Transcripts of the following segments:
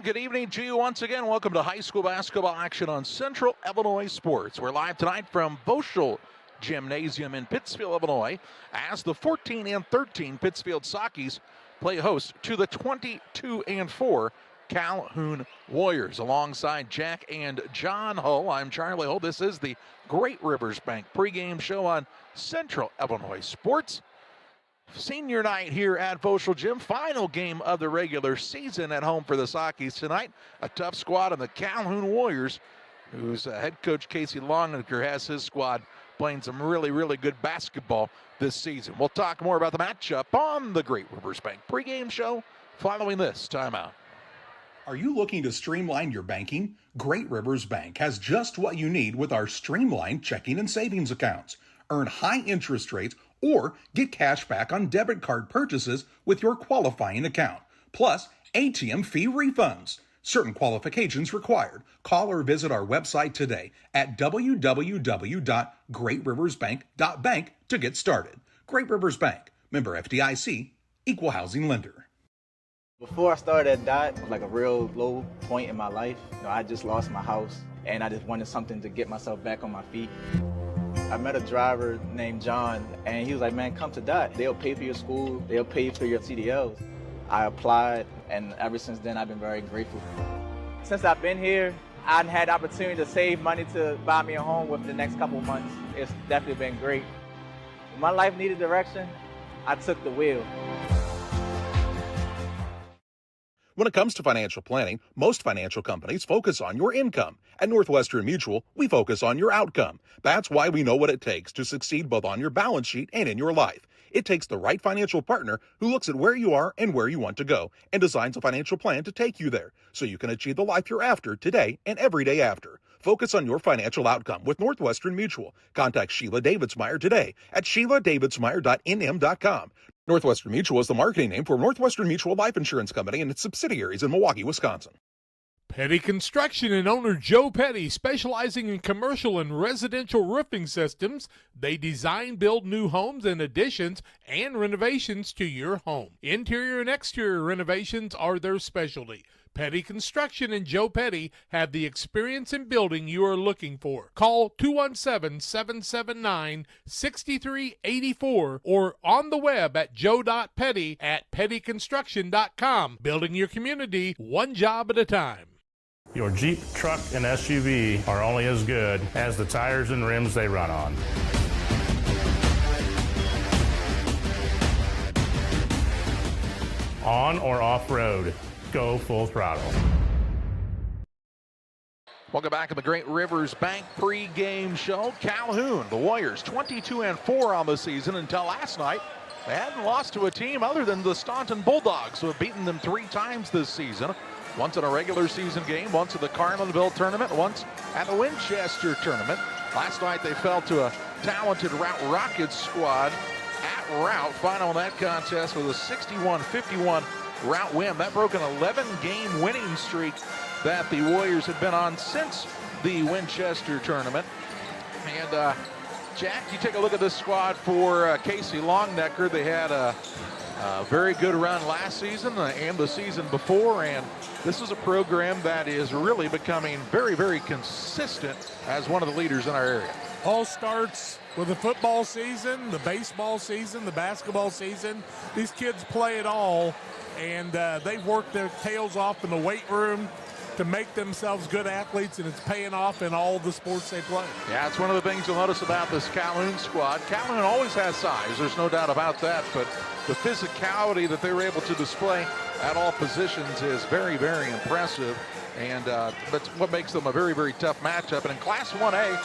good evening to you once again. Welcome to high school basketball action on Central Illinois Sports. We're live tonight from Postgame Gymnasium in Pittsfield, Illinois, as the 14-13 Pittsfield Sockies play host to the 22-4 Calhoun Warriors. Alongside Jack and John Hull, I'm Charlie Hull. This is the Great Rivers Bank pregame show on Central Illinois Sports. Senior night here at Foschel Gym. Final game of the regular season at home for the Sockies tonight. A tough squad in the Calhoun Warriors, whose head coach Casey Longacre has his squad playing some really, really good basketball this season. We'll talk more about the matchup on the Great Rivers Bank pregame show following this timeout. Are you looking to streamline your banking? Great Rivers Bank has just what you need with our streamlined checking and savings accounts. Earn high interest rates or get cash back on debit card purchases with your qualifying account, plus ATM fee refunds. Certain qualifications required. Call or visit our website today at www.greatriversbank.bank to get started. Great Rivers Bank, member FDIC, equal housing lender. Before I started at DOT, it was like a real low point in my life. I just lost my house and I just wanted something to get myself back on my feet. I met a driver named John, and he was like, man, come to DOT. They'll pay for your school. They'll pay for your CDLs. I applied, and ever since then, I've been very grateful. Since I've been here, I've had the opportunity to save money to buy me a home within the next couple of months. It's definitely been great. When my life needed direction, I took the wheel. When it comes to financial planning, most financial companies focus on your income. At Northwestern Mutual, we focus on your outcome. That's why we know what it takes to succeed both on your balance sheet and in your life. It takes the right financial partner who looks at where you are and where you want to go and designs a financial plan to take you there so you can achieve the life you're after today and every day after. Focus on your financial outcome with Northwestern Mutual. Contact Sheila Davidsmeyer today at SheilaDavidsmeyer.nm.com. Northwestern Mutual is the marketing name for Northwestern Mutual Life Insurance Company and its subsidiaries in Milwaukee, Wisconsin. Petty Construction and owner Joe Petty, specializing in commercial and residential roofing systems. They design, build new homes and additions and renovations to your home. Interior and exterior renovations are their specialty. Petty Construction and Joe Petty have the experience in building you are looking for. Call 217-779-6384 or on the web at joe.petty@pettyconstruction.com. Building your community one job at a time. Your Jeep, truck, and SUV are only as good as the tires and rims they run on. On or off-road, go full throttle. Welcome back to the Great Rivers Bank pregame show. Calhoun, the Warriors, 22-4 on the season until last night. They hadn't lost to a team other than the Staunton Bulldogs, who have beaten them 3 times this season. Once in a regular season game, once at the Carlinville tournament, once at the Winchester tournament. Last night they fell to a talented Route Rockets squad at Route. Final in that contest with a 61-51 Route win. That broke an 11-game winning streak that the Warriors had been on since the Winchester tournament. And Jack, you take a look at this squad for Casey Longacre. They had a very good run last season and the season before, and this is a program that is really becoming very, very consistent as one of the leaders in our area. All starts with the football season, the baseball season, the basketball season. These kids play it all, and they've worked their tails off in the weight room to make themselves good athletes, and it's paying off in all the sports they play. Yeah, it's one of the things you'll notice about this Calhoun squad. Calhoun always has size, there's no doubt about that, but the physicality that they were able to display at all positions is very, very impressive, and that's what makes them a very, very tough matchup. And in Class 1A,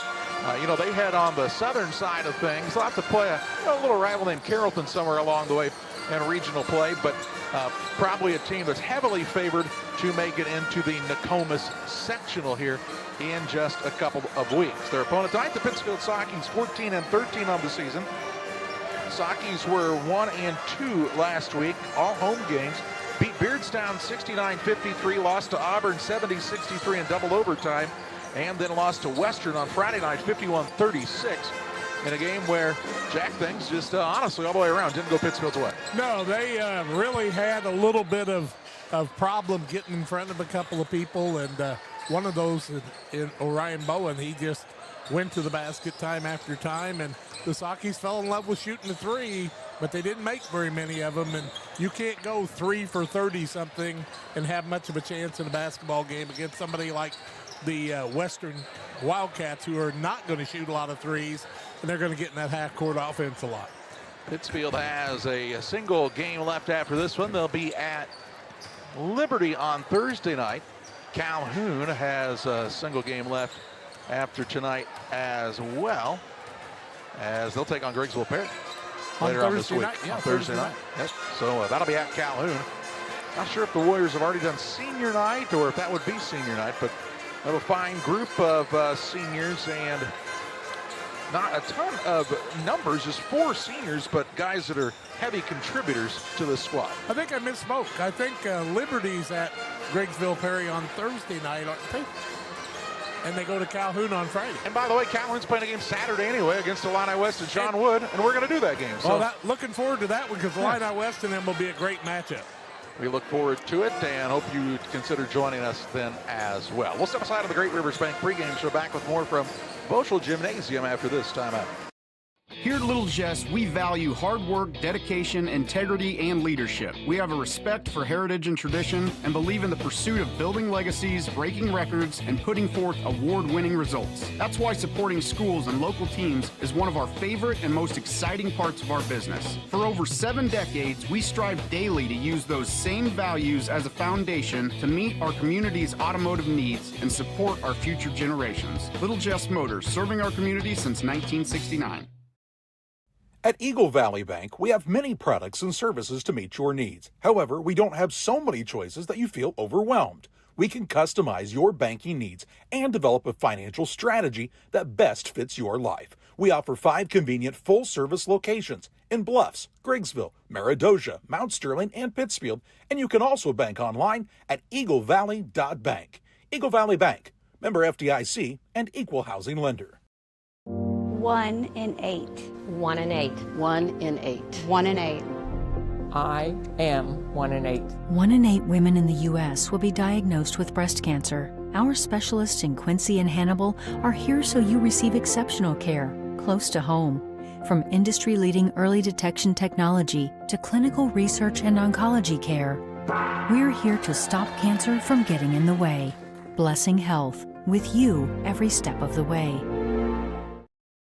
they head on the southern side of things. They'll have to play a little rival named Carrollton somewhere along the way in regional play, but probably a team that's heavily favored to make it into the Nokomis sectional here in just a couple of weeks. Their opponent tonight, the Pittsfield Sockies, 14-13 on the season. Sockies were 1-2 last week, all home games. Beat Beardstown 69-53, lost to Auburn 70-63 in double overtime, and then lost to Western on Friday night 51-36 in a game where Jack, things just honestly all the way around didn't go Pittsfield's way. No, they really had a little bit of of problem getting in front of a couple of people, and one of those in Orion Bowen, he just went to the basket time after time, and the Sockies fell in love with shooting the three, but they didn't make very many of them, and you can't go 3 for 30-something and have much of a chance in a basketball game against somebody like the Western Wildcats, who are not going to shoot a lot of threes, and they're going to get in that half-court offense a lot. Pittsfield has a single game left after this one. They'll be at Liberty on Thursday night. Calhoun has a single game left after tonight as well, as they'll take on Griggsville Perry later on this week. Yeah, on Thursday night. Yep. So that'll be at Calhoun. Not sure if the Warriors have already done senior night or if that would be senior night, but they have a fine group of seniors, and not a ton of numbers, just 4 seniors, but guys that are heavy contributors to the squad. I think I misspoke. I think Liberty's at Griggsville Perry on Thursday night, and they go to Calhoun on Friday. And by the way, Calhoun's playing a game Saturday anyway against Illini West and John Wood, and we're going to do that game. So looking forward to that one, because Illini West and them will be a great matchup. We look forward to it and hope you consider joining us then as well. We'll step aside of the Great Rivers Bank pregame show, back with more from Boschel Gymnasium after this timeout. Here at Little Jess, we value hard work, dedication, integrity, and leadership. We have a respect for heritage and tradition and believe in the pursuit of building legacies, breaking records, and putting forth award-winning results. That's why supporting schools and local teams is one of our favorite and most exciting parts of our business. For over 7 decades, we strive daily to use those same values as a foundation to meet our community's automotive needs and support our future generations. Little Jess Motors, serving our community since 1969. At Eagle Valley Bank, we have many products and services to meet your needs. However, we don't have so many choices that you feel overwhelmed. We can customize your banking needs and develop a financial strategy that best fits your life. We offer 5 convenient full-service locations in Bluffs, Griggsville, Meredosia, Mount Sterling, and Pittsfield, and you can also bank online at eaglevalley.bank. Eagle Valley Bank, member FDIC, and equal housing lender. 1 in 8. 1 in 8. 1 in 8. 1 in 8. I am 1 in 8. 1 in 8 women in the U.S. will be diagnosed with breast cancer. Our specialists in Quincy and Hannibal are here so you receive exceptional care, close to home. From industry-leading early detection technology to clinical research and oncology care, we're here to stop cancer from getting in the way. Blessing Health, with you every step of the way.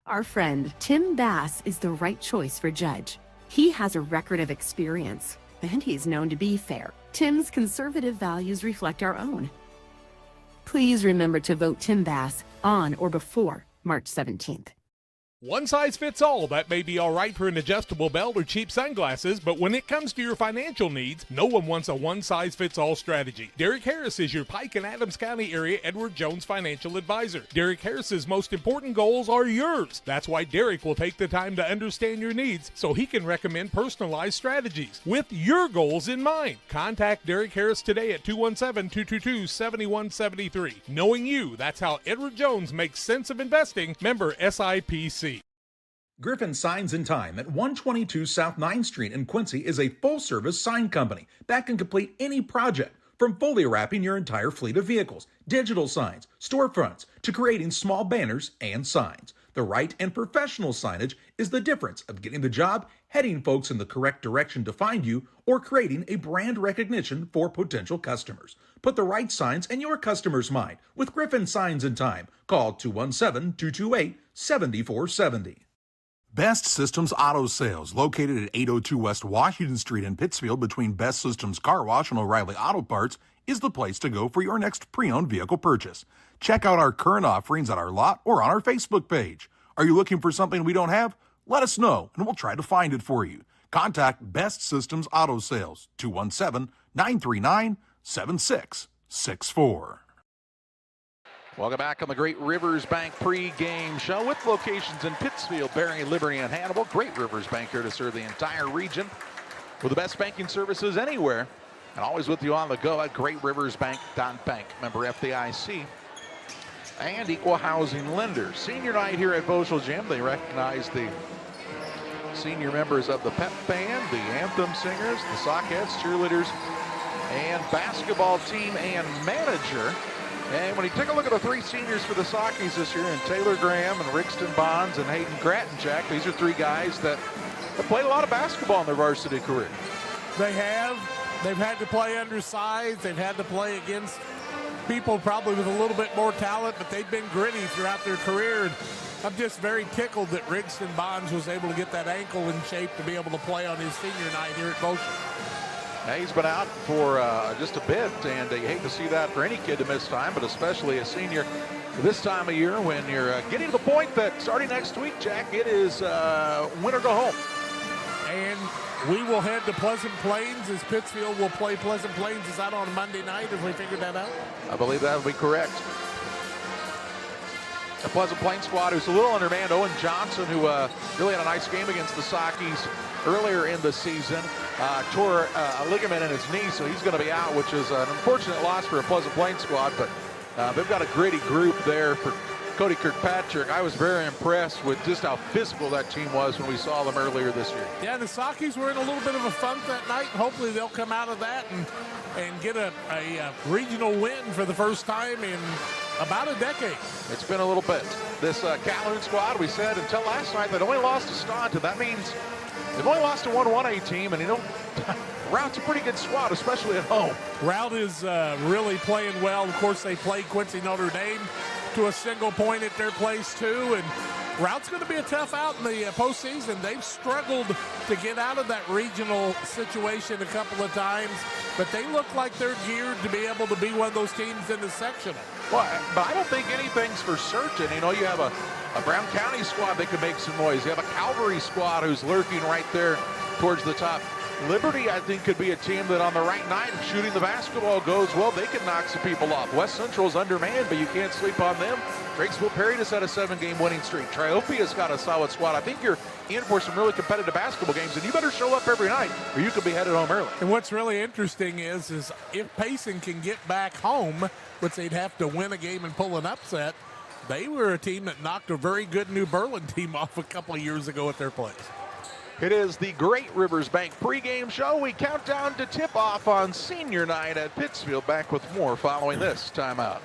Our friend Tim Bass is the right choice for Judge. He has a record of experience, and he's known to be fair. Tim's conservative values reflect our own. Please remember to vote Tim Bass on or before March 17th. One size fits all. That may be all right for an adjustable belt or cheap sunglasses, but when it comes to your financial needs, no one wants a one-size-fits-all strategy. Derek Harris is your Pike and Adams County area Edward Jones financial advisor. Derek Harris's most important goals are yours. That's why Derek will take the time to understand your needs so he can recommend personalized strategies with your goals in mind. Contact Derek Harris today at 217-222-7173. Knowing you, that's how Edward Jones makes sense of investing. Member SIPC. Griffin Signs and Time at 122 South 9th Street in Quincy is a full-service sign company that can complete any project, from fully wrapping your entire fleet of vehicles, digital signs, storefronts, to creating small banners and signs. The right and professional signage is the difference of getting the job, heading folks in the correct direction to find you, or creating a brand recognition for potential customers. Put the right signs in your customer's mind with Griffin Signs and Time. Call 217-228-7470. Best Systems Auto Sales, located at 802 West Washington Street in Pittsfield between Best Systems Car Wash and O'Reilly Auto Parts, is the place to go for your next pre-owned vehicle purchase. Check out our current offerings at our lot or on our Facebook page. Are you looking for something we don't have? Let us know and we'll try to find it for you. Contact Best Systems Auto Sales, 217-939-7664. Welcome back on the Great Rivers Bank pregame show with locations in Pittsfield, Berry, Liberty, and Hannibal. Great Rivers Bank here to serve the entire region with the best banking services anywhere, and always with you on the go at greatriversbank.bank. Member FDIC and equal housing lender. Senior night here at Boschel Gym. They recognize the senior members of the pep band, the anthem singers, the Sockettes, cheerleaders, and basketball team and manager. And when you take a look at the three seniors for the Sockies this year, and Taylor Graham and Rixton Bonds and Hayden Kratenchak, these are three guys that have played a lot of basketball in their varsity career. They have. They've had to play undersized. They've had to play against people probably with a little bit more talent, but they've been gritty throughout their career. And I'm just very tickled that Rixton Bonds was able to get that ankle in shape to be able to play on his senior night here at Goshen. Now, he's been out for just a bit, and you hate to see that for any kid to miss time, but especially a senior this time of year when you're getting to the point that starting next week, Jack, it is win or go home. And we will head to Pleasant Plains as Pittsfield will play Pleasant Plains. Is that on Monday night? Have we figured that out? I believe that would be correct. The Pleasant Plains squad who's a little undermanned. Owen Johnson, who really had a nice game against the Sockies earlier in the season, tore a ligament in his knee, so he's going to be out, which is an unfortunate loss for a Pleasant Plains squad, but they've got a gritty group there for Cody Kirkpatrick. I was very impressed with just how physical that team was when we saw them earlier this year. Yeah, the Sockies were in a little bit of a funk that night. Hopefully they'll come out of that and get a regional win for the first time in about a decade. It's been a little bit. This Calhoun squad, we said until last night, they'd only lost to Staunton. That means they've only lost to one 1A team, and Route's a pretty good squad, especially at home. Route is really playing well. Of course, they played Quincy Notre Dame to a single point at their place too, and Route's going to be a tough out in the postseason. They've struggled to get out of that regional situation a couple of times, but they look like they're geared to be able to be one of those teams in the sectional. Well, but I don't think anything's for certain. You know, you have a Brown County squad that could make some noise. You have a Calvary squad who's lurking right there towards the top. Liberty, I think, could be a team that on the right night, if shooting the basketball goes well, they can knock some people off. West Central's undermanned, but you can't sleep on them. Drakesville Perry just had a 7-game winning streak. Triopia's got a solid squad. I think you're in for some really competitive basketball games, and you better show up every night, or you could be headed home early. And what's really interesting is if Payson can get back home, which they'd have to win a game and pull an upset, they were a team that knocked a very good New Berlin team off a couple of years ago at their place. It is the Great Rivers Bank pregame show. We count down to tip-off on senior night at Pittsfield. Back with more following this timeout.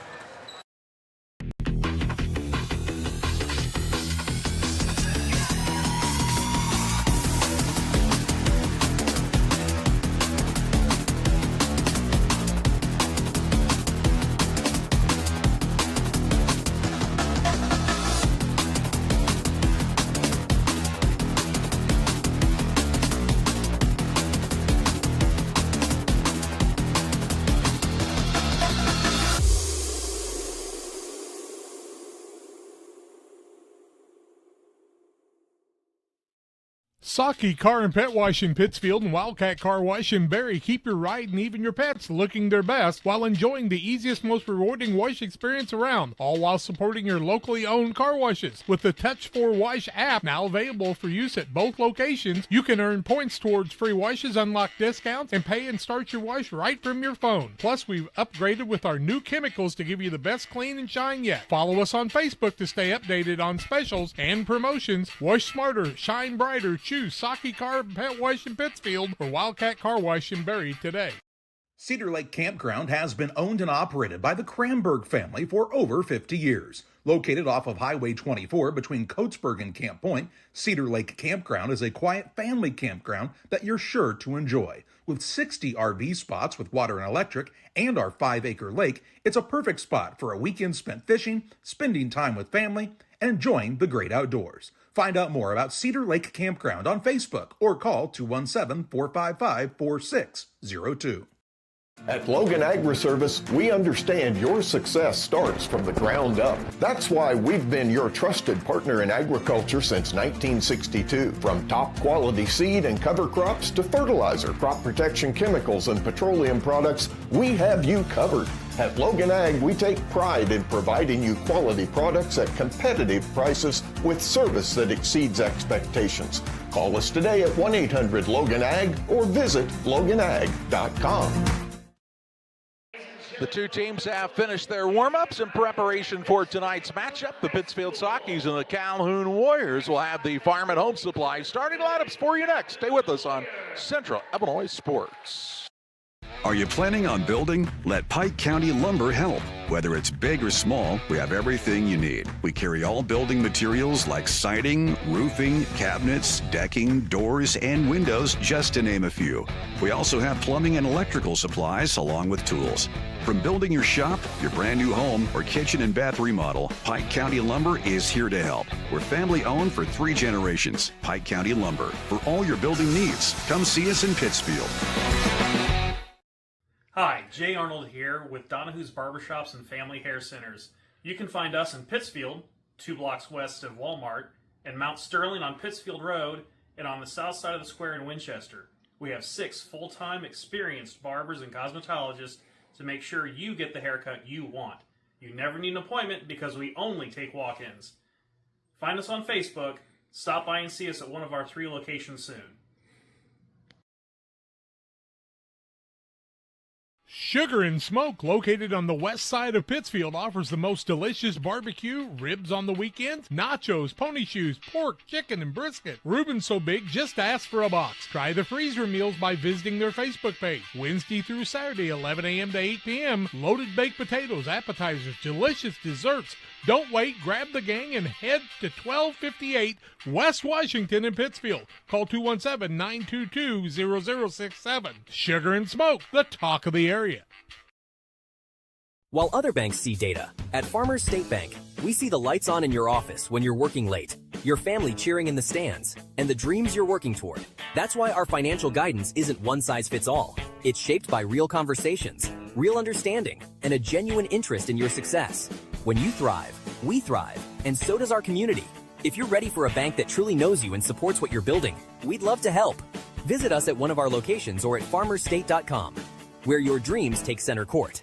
Saki Car and Pet Wash in Pittsfield and Wildcat Car Wash in Barry keep your ride and even your pets looking their best while enjoying the easiest, most rewarding wash experience around, all while supporting your locally owned car washes. With the Touch4 Wash app now available for use at both locations, you can earn points towards free washes, unlock discounts, and pay and start your wash right from your phone. Plus, we've upgraded with our new chemicals to give you the best clean and shine yet. Follow us on Facebook to stay updated on specials and promotions. Wash smarter, shine brighter, choose Saki Car and Pet Wash in Pittsfield or Wildcat Car Wash in Barry today. Cedar Lake Campground has been owned and operated by the Cranberg family for over 50 years. Located off of Highway 24 between Coatesburg and Camp Point, Cedar Lake Campground is a quiet family campground that you're sure to enjoy. With 60 RV spots with water and electric and our 5-acre lake, it's a perfect spot for a weekend spent fishing, spending time with family, and enjoying the great outdoors. Find out more about Cedar Lake Campground on Facebook or call 217-455-4602. At Logan Agri-Service, we understand your success starts from the ground up. That's why we've been your trusted partner in agriculture since 1962. From top quality seed and cover crops to fertilizer, crop protection chemicals, and petroleum products, we have you covered. At Logan Ag, we take pride in providing you quality products at competitive prices with service that exceeds expectations. Call us today at 1-800-LOGAN-AG or visit loganag.com. The two teams have finished their warm-ups in preparation for tonight's matchup. The Pittsfield Sockies and the Calhoun Warriors will have the Farm at Home Supply starting lineups for you next. Stay with us on Central Illinois Sports. Are you planning on building? Let Pike County Lumber help. Whether it's big or small, we have everything you need. We carry all building materials like siding, roofing, cabinets, decking, doors, and windows, just to name a few. We also have plumbing and electrical supplies along with tools. From building your shop, your brand new home, or kitchen and bath remodel, Pike County Lumber is here to help. We're family owned for 3 generations. Pike County Lumber. For all your building needs, come see us in Pittsfield. Hi, Jay Arnold here with Donahue's Barbershops and Family Hair Centers. You can find us in Pittsfield, 2 blocks west of Walmart, and Mount Sterling on Pittsfield Road, and on the south side of the square in Winchester. We have 6 full-time experienced barbers and cosmetologists to make sure you get the haircut you want. You never need an appointment because we only take walk-ins. Find us on Facebook. Stop by and see us at one of our 3 locations soon. Sugar and Smoke, located on the west side of Pittsfield, offers the most delicious barbecue, ribs on the weekends, nachos, pony shoes, pork, chicken, and brisket. Reuben's so big, just ask for a box. Try the freezer meals by visiting their Facebook page. Wednesday through Saturday, 11 a.m. to 8 p.m. Loaded baked potatoes, appetizers, delicious desserts. Don't wait, grab the gang and head to 1258 West Washington in Pittsfield. Call 217-922-0067. Sugar and Smoke, the talk of the area. While other banks see data, at Farmers State Bank, we see the lights on in your office when you're working late, your family cheering in the stands, and the dreams you're working toward. That's why our financial guidance isn't one size fits all. It's shaped by real conversations, real understanding, and a genuine interest in your success. When you thrive, we thrive, and so does our community. If you're ready for a bank that truly knows you and supports what you're building, we'd love to help. Visit us at one of our locations or at farmerstate.com, where your dreams take center court.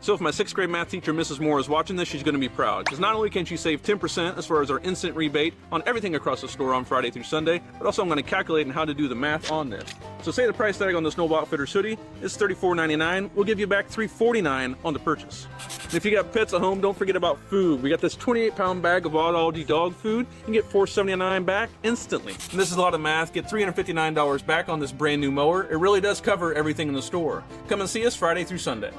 So if my 6th grade math teacher, Mrs. Moore, is watching this, she's going to be proud. Because not only can she save 10% as far as our instant rebate on everything across the store on Friday through Sunday, but also I'm going to calculate on how to do the math on this. So say the price tag on the Snowball Outfitters hoodie is $34.99. We'll give you back $3.49 on the purchase. And if you got pets at home, don't forget about food. We got this 28-pound bag of Aldi dog food. You can get $4.79 back instantly. And this is a lot of math. Get $359 back on this brand new mower. It really does cover everything in the store. Come and see us Friday through Sunday.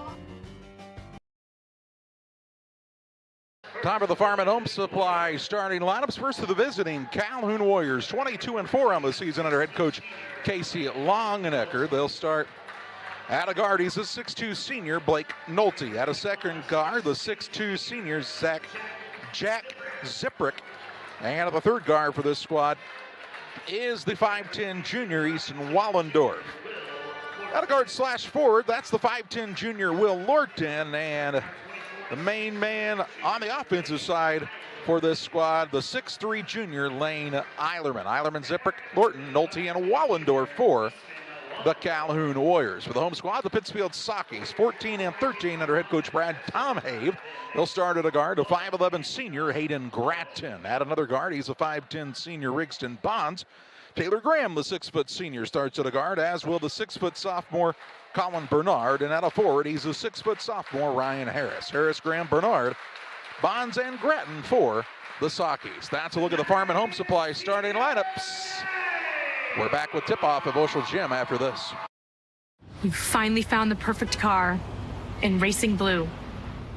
Time for the Farm and Home Supply starting lineups. First to the visiting Calhoun Warriors, 22-4 on the season under head coach Casey Longenecker. They'll start at a guard. He's a 6'2 senior, Blake Nolte. At a second guard, the 6'2 senior, Jack Ziprick. And at the third guard for this squad is the 5'10 junior, Easton Wallendorf. At a guard / forward, that's the 5'10 junior, Will Lorton. And the main man on the offensive side for this squad, the 6'3 junior, Lane Eilerman. Eilerman, Ziprick, Lorton, Nolte, and Wallendorf for the Calhoun Warriors. For the home squad, the Pittsfield Sockies, 14-13 under head coach Brad Tomhave. They'll start at a guard, a 5'11 senior, Hayden Gratton. At another guard, he's a 5'10 senior, Rigston Bonds. Taylor Graham, the 6' senior, starts at a guard, as will the 6' sophomore, Colin Bernard. And at a forward, he's a 6' sophomore, Ryan Harris. Harris, Graham, Bernard, Bonds, and Gratton for the Sockies. That's a look at the Farm and Home Supply starting lineups. We're back with tip-off at Bushel Gym after this. You finally found the perfect car in racing blue.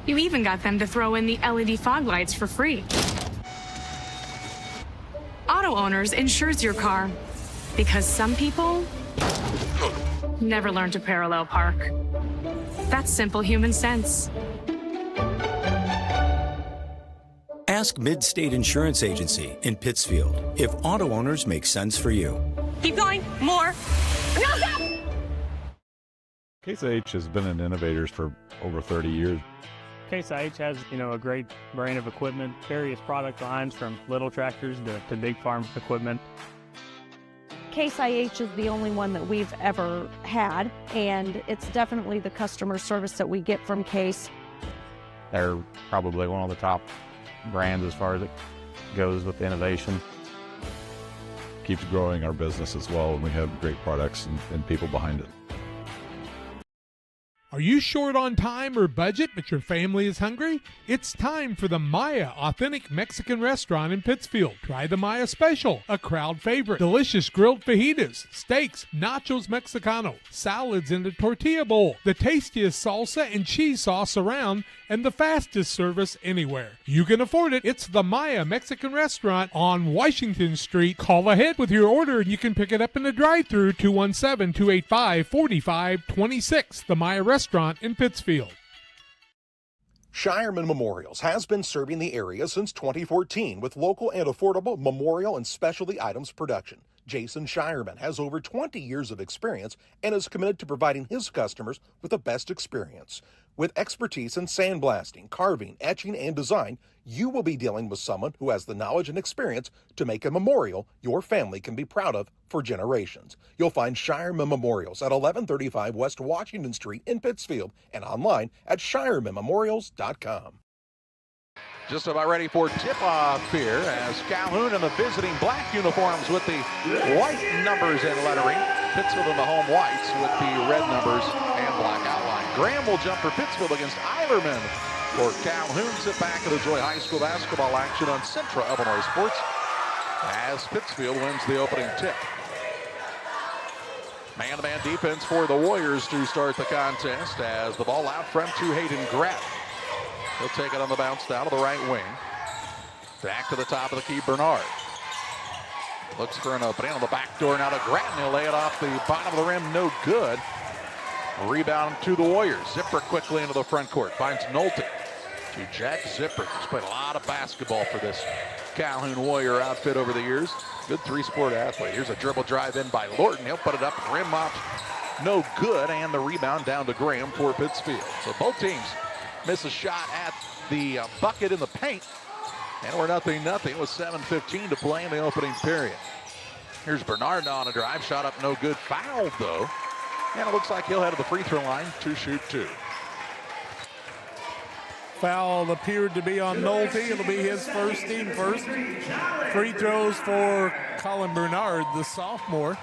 You even got them to throw in the LED fog lights for free. Auto Owners insures your car because some people never learn to parallel park. That's simple human sense. Ask Mid-State Insurance Agency in Pittsfield if Auto Owners make sense for you. Keep going, more. No, stop! Case IH has been an innovator for over 30 years. Case IH has, a great brand of equipment, various product lines from little tractors to big farm equipment. Case IH is the only one that we've ever had, and it's definitely the customer service that we get from Case. They're probably one of the top brands as far as it goes with innovation. Keeps growing our business as well, and we have great products and people behind it. Are you short on time or budget, but your family is hungry? It's time for the Maya Authentic Mexican Restaurant in Pittsfield. Try the Maya Special, a crowd favorite. Delicious grilled fajitas, steaks, nachos Mexicano, salads in a tortilla bowl, the tastiest salsa and cheese sauce around, and the fastest service anywhere. You can afford it. It's the Maya Mexican Restaurant on Washington Street. Call ahead with your order and you can pick it up in the drive-thru, 217-285-4526. The Maya Restaurant in Pittsfield. Shireman Memorials has been serving the area since 2014 with local and affordable memorial and specialty items production. Jason Shireman has over 20 years of experience and is committed to providing his customers with the best experience. With expertise in sandblasting, carving, etching, and design, you will be dealing with someone who has the knowledge and experience to make a memorial your family can be proud of for generations. You'll find Shireman Memorials at 1135 West Washington Street in Pittsfield and online at shiremanmemorials.com. Just about ready for tip-off here as Calhoun in the visiting black uniforms with the white numbers and lettering. Pittsfield in the home whites with the red numbers and black outline. Graham will jump for Pittsfield against Eilerman for Calhoun. Sit back at enjoy high school basketball action on Central Illinois Sports as Pittsfield wins the opening tip. Man-to-man defense for the Warriors to start the contest as the ball out front to Hayden Grapp. He'll take it on the bounce down to the right wing. Back to the top of the key, Bernard. Looks for an opening on the back door now to Grattan. He'll lay it off the bottom of the rim, no good. Rebound to the Warriors. Zipper quickly into the front court. Finds Nolte to Jack Zipper. He's played a lot of basketball for this Calhoun Warrior outfit over the years. Good three-sport athlete. Here's a dribble drive in by Lorton. He'll put it up, rim up, no good, and the rebound down to Graham for Pittsfield. So both teams miss a shot at the bucket in the paint. And we're 0-0 with 7:15 to play in the opening period. Here's Bernard on a drive. Shot up no good. Fouled, though. And it looks like he'll head to the free throw line to shoot two. Foul appeared to be on Nolte. It'll be his first, team first. Free throws for Colin Bernard, the sophomore.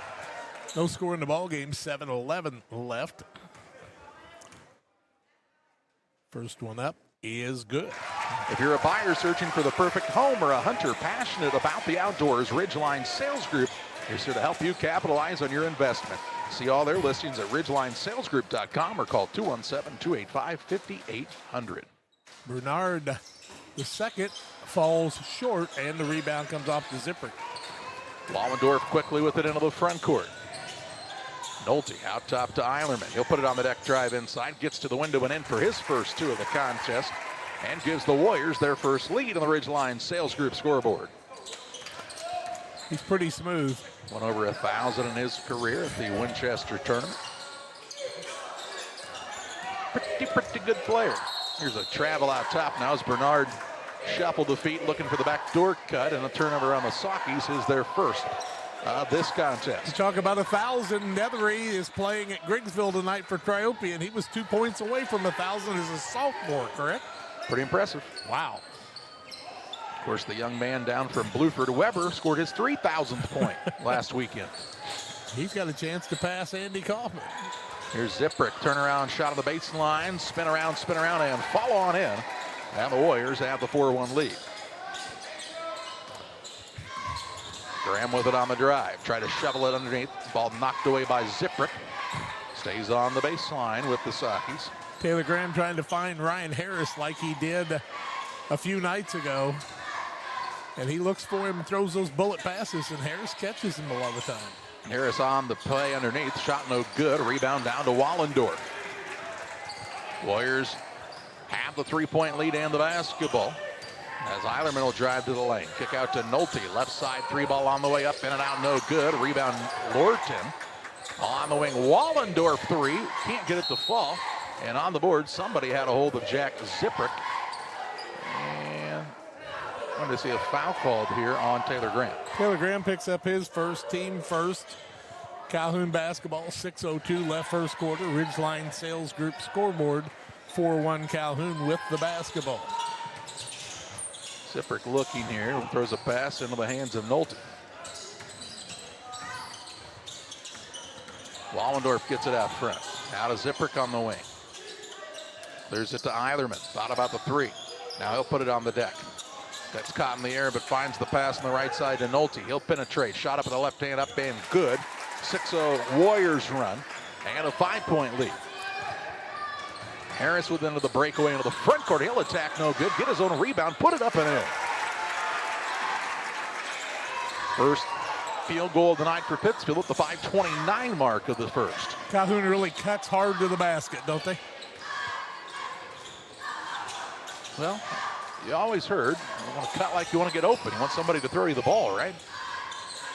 No score in the ball game. 7:11 left. First one up is good. If you're a buyer searching for the perfect home or a hunter passionate about the outdoors, Ridgeline Sales Group is here to help you capitalize on your investment. See all their listings at ridgelinesalesgroup.com or call 217-285-5800. Bernard, the second, falls short, and the rebound comes off the Zipper. Wallendorf quickly with it into the front court. Nolte out top to Eilerman. He'll put it on the deck drive inside, gets to the window and in for his first two of the contest, and gives the Warriors their first lead on the Ridgeline Sales Group scoreboard. He's pretty smooth. Won over 1,000 in his career at the Winchester tournament. Pretty good player. Here's a travel out top now as Bernard shuffled the feet looking for the backdoor cut, and a turnover on the Saukeys is their first this contest. To talk about 1,000, Nethery is playing at Griggsville tonight for Triopian. He was 2 points away from 1,000 as a sophomore, correct? Pretty impressive. Wow. Of course, the young man down from Bluford, Weber, scored his 3,000th point last weekend. He's got a chance to pass Andy Kaufman. Here's Zipprick, turnaround shot on the baseline, spin around, and follow on in. And the Warriors have the 4-1 lead. Graham with it on the drive. Try to shovel it underneath. Ball knocked away by Zipprick. Stays on the baseline with the Saukeys. Taylor Graham trying to find Ryan Harris like he did a few nights ago. And he looks for him and throws those bullet passes, and Harris catches him a lot of the time. Harris on the play underneath. Shot no good. Rebound down to Wallendorf. Warriors have the three-point lead and the basketball. As Eilerman will drive to the lane. Kick out to Nolte. Left side three ball on the way up. In and out, no good. Rebound Lorton. On the wing, Wallendorf three. Can't get it to fall. And on the board, somebody had a hold of Jack Zipprick. And I wanted to see a foul called here on Taylor Graham. Taylor Graham picks up his first, team first. Calhoun basketball, 6:02 left first quarter. Ridgeline Sales Group scoreboard, 4-1 Calhoun with the basketball. Zipprick looking here and throws a pass into the hands of Nolte. Wallendorf gets it out front. Out of Zipprick on the wing. There's it to Eilerman. Thought about the three. Now he'll put it on the deck. That's caught in the air, but finds the pass on the right side to Nolte. He'll penetrate. Shot up at the left hand, up and good. 6-0 Warriors run and a 5-point lead. Harris with into the breakaway into the front court. He'll attack, no good. Get his own rebound, put it up and in. First field goal of the night for Pittsfield at the 5:29 mark of the first. Calhoun really cuts hard to the basket, don't they? Well, you always heard you want to cut like you want to get open. You want somebody to throw you the ball, right?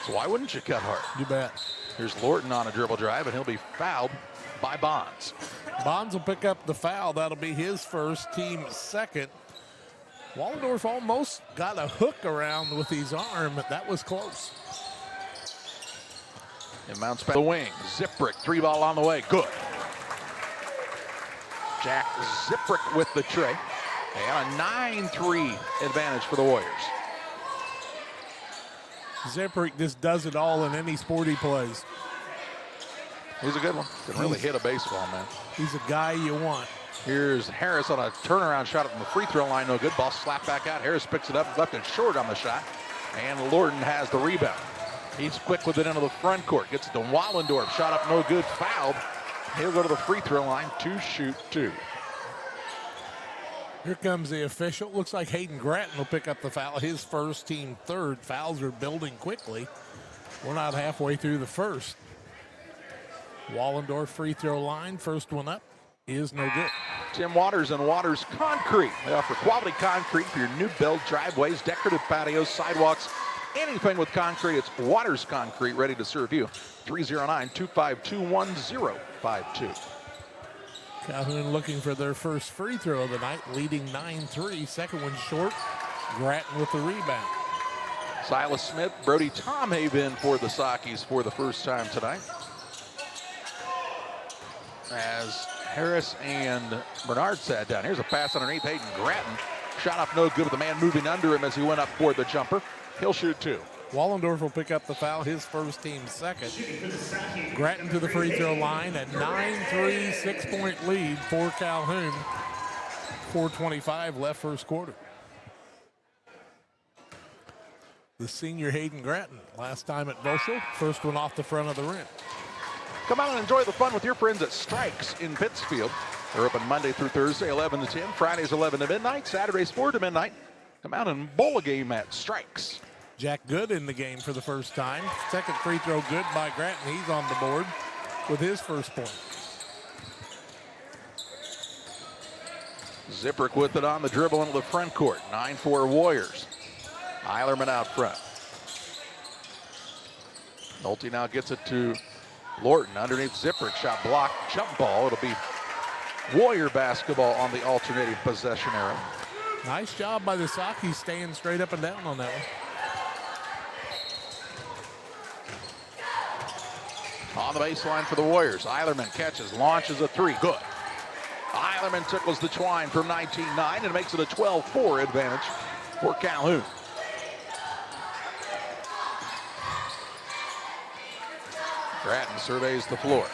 So why wouldn't you cut hard? You bet. Here's Lorton on a dribble drive, and he'll be fouled by Bonds. Bonds will pick up the foul. That'll be his first, team second. Wallendorf almost got a hook around with his arm. That was close. And mounts back the wing. Ziprick, three ball on the way. Good. Jack Ziprick with the tray. And a 9-3 advantage for the Warriors. Ziprick just does it all in any sport he plays. He's a good one. Can really hit a baseball, man. He's a guy you want. Here's Harris on a turnaround shot from the free throw line. No good. Ball slapped back out. Harris picks it up, left it short on the shot. And Lorton has the rebound. He's quick with it into the front court. Gets it to Wallendorf. Shot up, no good. Fouled. He'll go to the free throw line to shoot two. Here comes the official. Looks like Hayden Gratton will pick up the foul. His first, team third. Fouls are building quickly. We're not halfway through the first. Wallendorf free throw line. First one up is no good. Tim Waters and Waters Concrete. They offer quality concrete for your new build, driveways, decorative patios, sidewalks, anything with concrete. It's Waters Concrete, ready to serve you. 309-252-1052. Calhoun looking for their first free throw of the night, leading 9-3. Second one short. Gratton with the rebound. Silas Smith, Brody Tomhaven for the Sockies for the first time tonight. As Harris and Bernard sat down. Here's a pass underneath Hayden Gratton. Shot off no good with the man moving under him as he went up for the jumper. He'll shoot two. Wallendorf will pick up the foul, his first, team second. Gratton to the free throw line, a 9-3 6-point lead for Calhoun. 4:25 left first quarter. The senior Hayden Gratton, last time at Voschel, first one off the front of the rim. Come out and enjoy the fun with your friends at Strikes in Pittsfield. They're open Monday through Thursday, 11 to 10, Fridays 11 to midnight, Saturdays 4 to midnight. Come out and bowl a game at Strikes. Jack Good in the game for the first time. Second free throw good by Gratton. He's on the board with his first point. Ziprick with it on the dribble into the front court. 9-4 Warriors. Eilerman out front. Nolte now gets it to Lorton underneath Ziprick. Shot blocked, jump ball. It'll be Warrior basketball on the alternating possession arrow. Nice job by the Sockies staying straight up and down on that one. On the baseline for the Warriors. Eilerman catches, launches a three. Good. Eilerman tickles the twine from 19-9 and makes it a 12-4 advantage for Calhoun. Gratton surveys the floor.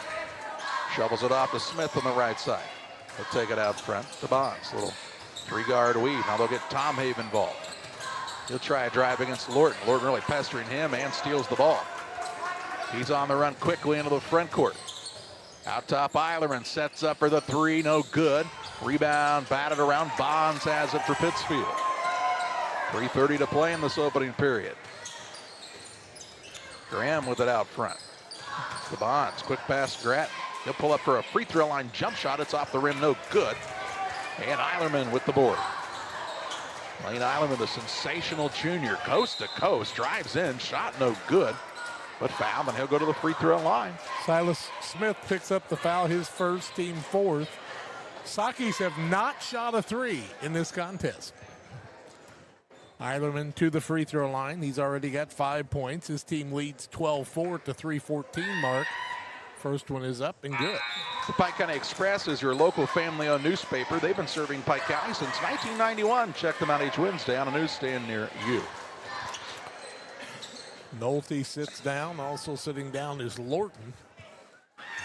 Shovels it off to Smith on the right side. He'll take it out front to Bonds. Little three-guard weave. Now they'll get Tomhaven involved. He'll try a drive against Lorton. Lorton really pestering him and steals the ball. He's on the run quickly into the front court. Out top, Eilerman sets up for the three, no good. Rebound, batted around. Bonds has it for Pittsfield. 3:30 to play in this opening period. Graham with it out front. To Bonds, quick pass, Gratton. He'll pull up for a free throw line jump shot. It's off the rim, no good. And Eilerman with the board. Lane Eilerman, the sensational junior, coast to coast, drives in, shot no good. But fouled, and he'll go to the free throw line. Silas Smith picks up the foul, his first, team fourth. Sockies have not shot a three in this contest. Eilerman to the free throw line. He's already got 5 points. His team leads 12-4 at the 3:14 mark. First one is up and good. The Pike County Express is your local family-owned newspaper. They've been serving Pike County since 1991. Check them out each Wednesday on a newsstand near you. Nolte sits down. Also sitting down is Lorton.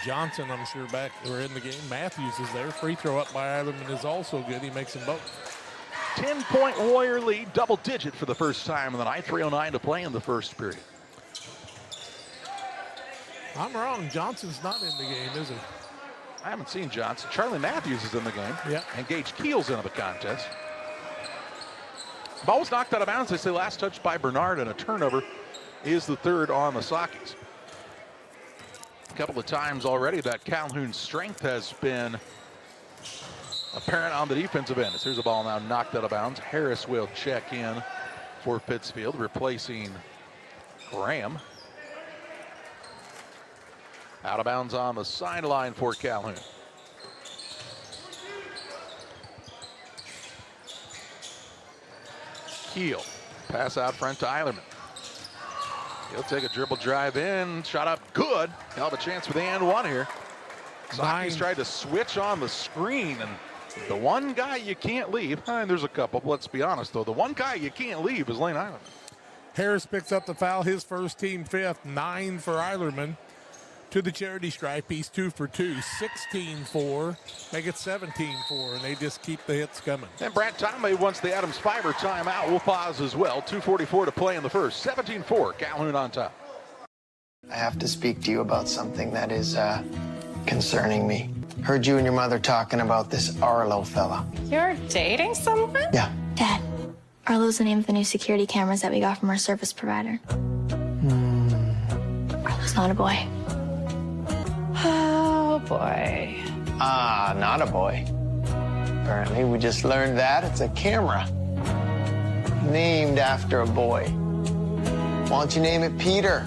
Johnson, I'm sure, back or in the game. Matthews is there. Free throw up by Eilerman is also good. He makes them both. 10-point Warrior lead, double digit for the first time in the night. 3:09 to play in the first period. I'm wrong. Johnson's not in the game, is he? I haven't seen Johnson. Charlie Matthews is in the game. Yeah. And Gage Keel's into the contest. Ball was knocked out of bounds. They say last touched by Bernard, and a turnover is the third on the Sockets. A couple of times already that Calhoun's strength has been apparent on the defensive end. Here's a ball now knocked out of bounds. Harris will check in for Pittsfield, replacing Graham. Out of bounds on the sideline for Calhoun. Keel, pass out front to Eilerman. He'll take a dribble drive in, shot up good. He'll have a chance for the and one here. Sockets tried to switch on the screen, and the one guy you can't leave, and there's a couple, let's be honest though, the one guy you can't leave is Lane Eilerman. Harris picks up the foul, his first team fifth, 9 for Eilerman. To the charity stripe, he's 2 for 2, 16-4, make it 17-4, and they just keep the hits coming. And Brad Tomei wants the Adams Fiber timeout. We'll pause as well. 2:44 to play in the first. 17-4, Calhoun on top. I have to speak to you about something that is concerning me. Heard you and your mother talking about this Arlo fella. You're dating someone? Yeah. Dad, Arlo's the name of the new security cameras that we got from our service provider. Arlo's not a boy. Oh, boy. Ah, not a boy. Apparently, we just learned that it's a camera named after a boy. Why don't you name it Peter?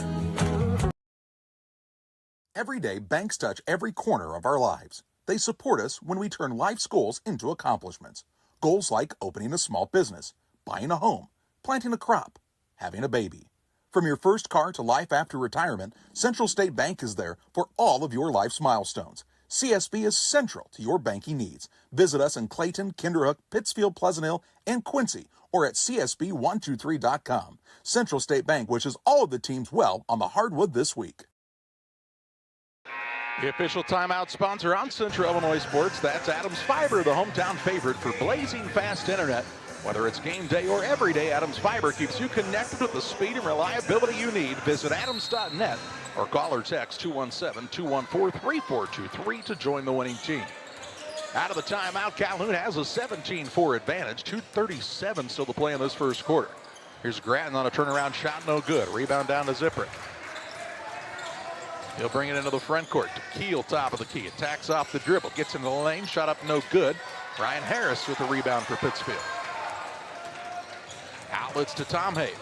Every day, banks touch every corner of our lives. They support us when we turn life's goals into accomplishments. Goals like opening a small business, buying a home, planting a crop, having a baby. From your first car to life after retirement, Central State Bank is there for all of your life's milestones. CSB is central to your banking needs. Visit us in Clayton, Kinderhook, Pittsfield, Pleasant Hill, and Quincy, or at csb123.com. Central State Bank wishes all of the teams well on the hardwood this week. The official timeout sponsor on Central Illinois Sports, that's Adams Fiber, the hometown favorite for blazing fast internet. Whether it's game day or every day, Adams Fiber keeps you connected with the speed and reliability you need. Visit adams.net or call or text 217-214-3423 to join the winning team. Out of the timeout, Calhoun has a 17-4 advantage. 2:37 still to play in this first quarter. Here's Grattan on a turnaround shot, no good. Rebound down to Zipper. He'll bring it into the front court. To Keel, top of the key. Attacks off the dribble. Gets into the lane. Shot up, no good. Ryan Harris with the rebound for Pittsfield. Outlets to Tom Hay.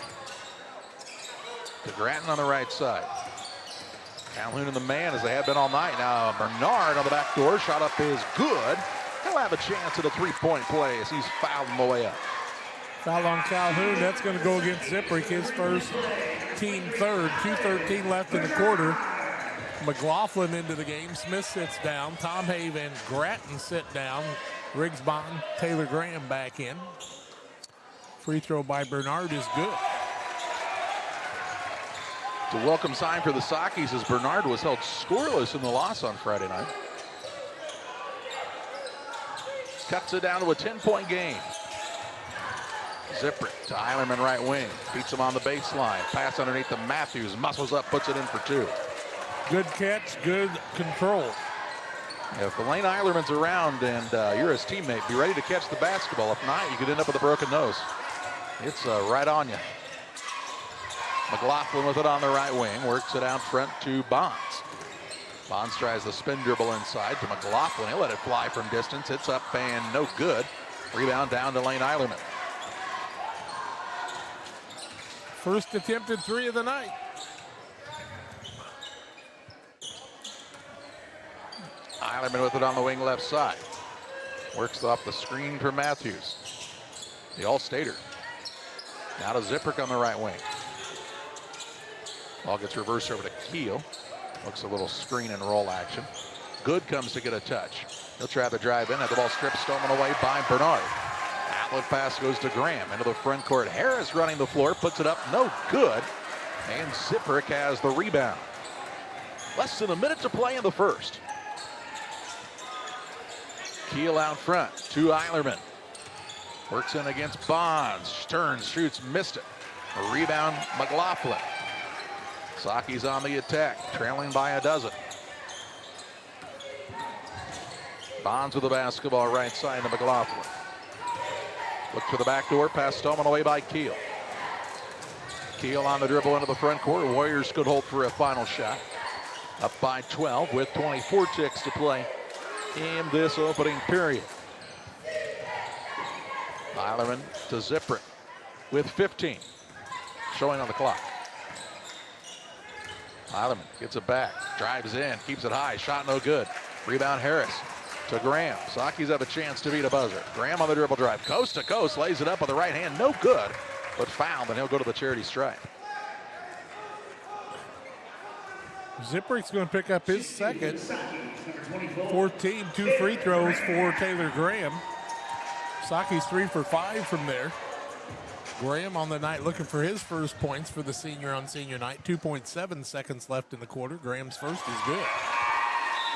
To Grattan on the right side. Calhoun and the man as they have been all night. Now Bernard on the back door. Shot up is good. He'll have a chance at a three-point play as he's fouled on the way up. Foul on Calhoun. That's going to go against Zipprick, his first, team third. 2:13 left in the quarter. McLaughlin into the game. Smith sits down. Tom Have and Grattan sit down. Rigsbond, Taylor Graham back in. Free throw by Bernard is good. It's a welcome sign for the Sockies as Bernard was held scoreless in the loss on Friday night. Cuts it down to a 10-point game. Zipprick to Eilerman right wing. Beats him on the baseline. Pass underneath to Matthews. Muscles up, puts it in for two. Good catch, good control. Yeah, if Lane Eilerman's around and you're his teammate, be ready to catch the basketball. If not, you could end up with a broken nose. It's right on you. McLaughlin with it on the right wing. Works it out front to Bonds. Bonds tries the spin dribble inside to McLaughlin. He'll let it fly from distance. It's up and no good. Rebound down to Lane Eilerman. First attempted three of the night. Eilerman with it on the wing left side. Works off the screen for Matthews. The All-Stater. Now to Zipprick on the right wing. Ball gets reversed over to Keel. Looks a little screen and roll action. Good comes to get a touch. He'll try the drive in. Had the ball stripped, stolen away by Bernard. Outlet pass goes to Graham into the front court. Harris running the floor, puts it up, no good. And Zipprick has the rebound. Less than a minute to play in the first. Keel out front to Eilerman. Works in against Bonds. Turns, shoots, missed it. A rebound, McLaughlin. Saki's on the attack, trailing by a dozen. Bonds with the basketball right side to McLaughlin. Look for the back door, pass stolen away by Keel. Keel on the dribble into the front court. Warriors could hold for a final shot. Up by 12 with 24 ticks to play in this opening period. Eilerman to Zipper with 15 showing on the clock. Eilerman gets it back, drives in, keeps it high, shot no good. Rebound Harris to Graham. Saki's have a chance to beat a buzzer. Graham on the dribble drive, coast to coast, lays it up with the right hand, no good, but fouled, and he'll go to the charity stripe. Zipper's going to pick up his second. Fourth team, 2 free throws for Taylor Graham. Saki's 3 for 5 from there. Graham on the night looking for his first points for the senior on senior night. 2.7 seconds left in the quarter. Graham's first is good.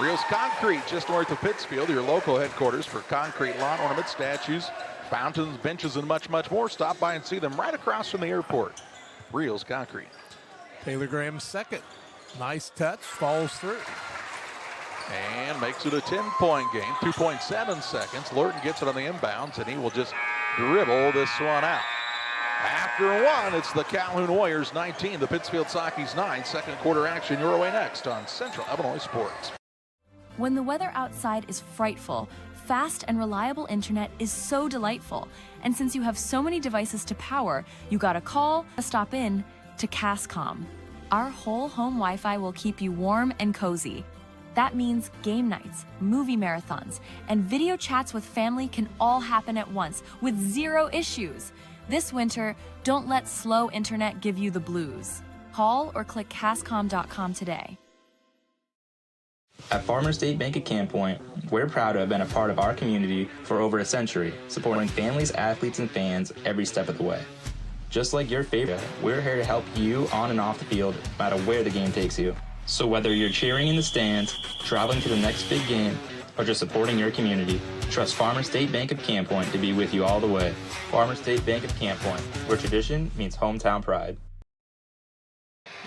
Rios Concrete, just north of Pittsfield, your local headquarters for concrete lawn ornaments, statues, fountains, benches, and much, much more. Stop by and see them right across from the airport. Rios Concrete. Taylor Graham's second. Nice touch, falls through. And makes it a 10-point game, 2.7 seconds. Lurton gets it on the inbounds, and he will just dribble this one out. After one, it's the Calhoun Warriors 19, the Pittsfield Sakis 9. Second quarter action your way next on Central Illinois Sports. When the weather outside is frightful, fast and reliable internet is so delightful. And since you have so many devices to power, you gotta call, stop in to Cascom. Our whole home Wi-Fi will keep you warm and cozy. That means game nights, movie marathons, and video chats with family can all happen at once with 0 issues. This winter, don't let slow internet give you the blues. Call or click Cascom.com today. At Farmers State Bank of Camp Point, we're proud to have been a part of our community for over a century, supporting families, athletes, and fans every step of the way. Just like your favorite, we're here to help you on and off the field, no matter where the game takes you. So whether you're cheering in the stands, traveling to the next big game, or just supporting your community, trust Farmers State Bank of Camp Point to be with you all the way. Farmers State Bank of Camp Point, where tradition means hometown pride.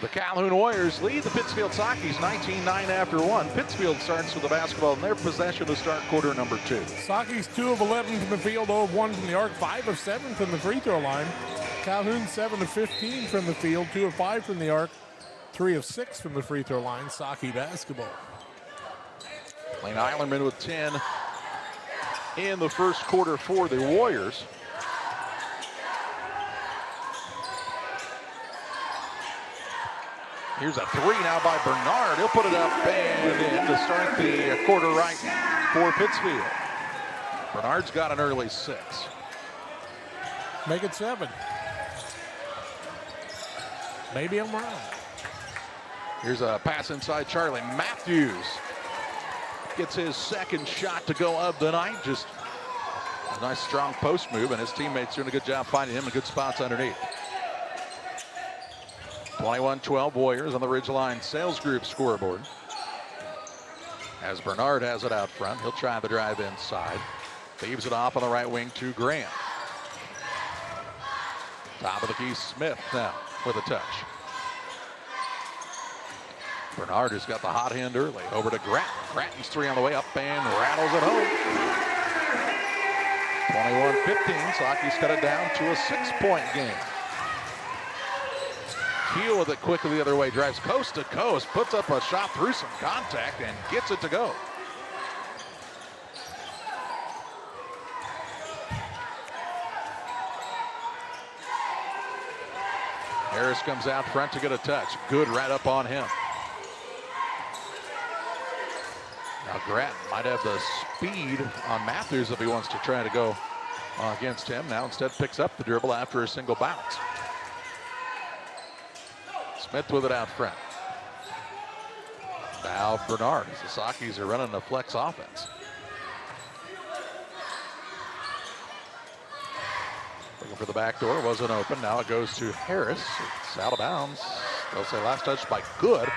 The Calhoun Warriors lead the Pittsfield Sakis 19-9 after one. Pittsfield starts with the basketball in their possession to start quarter number 2. Sakis 2 of 11 from the field, 0 of 1 from the arc, 5 of 7 from the free throw line. Calhoun 7 of 15 from the field, 2 of 5 from the arc, 3 of 6 from the free throw line. Saki basketball. Lane Eilerman with 10 in the first quarter for the Warriors. Here's a 3 now by Bernard. He'll put it up and in to start the quarter right for Pittsfield. Bernard's got an early 6. Make it 7. Maybe I'm wrong. Here's a pass inside Charlie Matthews. Gets his second shot to go of the night. Just a nice strong post move, and his teammates doing a good job finding him in good spots underneath. 21-12 Warriors on the Ridgeline Sales Group scoreboard. As Bernard has it out front, he'll try the drive inside. Leaves it off on the right wing to Graham. Top of the key, Smith now with a touch. Bernard has got the hot hand early. Over to Gratton. Gratton's 3 on the way up and rattles it home. 21-15. Saki's cut it down to a 6-point game. Keel with it quickly the other way. Drives coast to coast. Puts up a shot through some contact and gets it to go. Harris comes out front to get a touch. Good right up on him. Now Gratton might have the speed on Matthews if he wants to try to go against him. Now instead picks up the dribble after a single bounce. Smith with it out front. Now Bernard as the Sakis are running a flex offense. Looking for the back door, wasn't open. Now it goes to Harris. It's out of bounds. They'll say last touch by Good.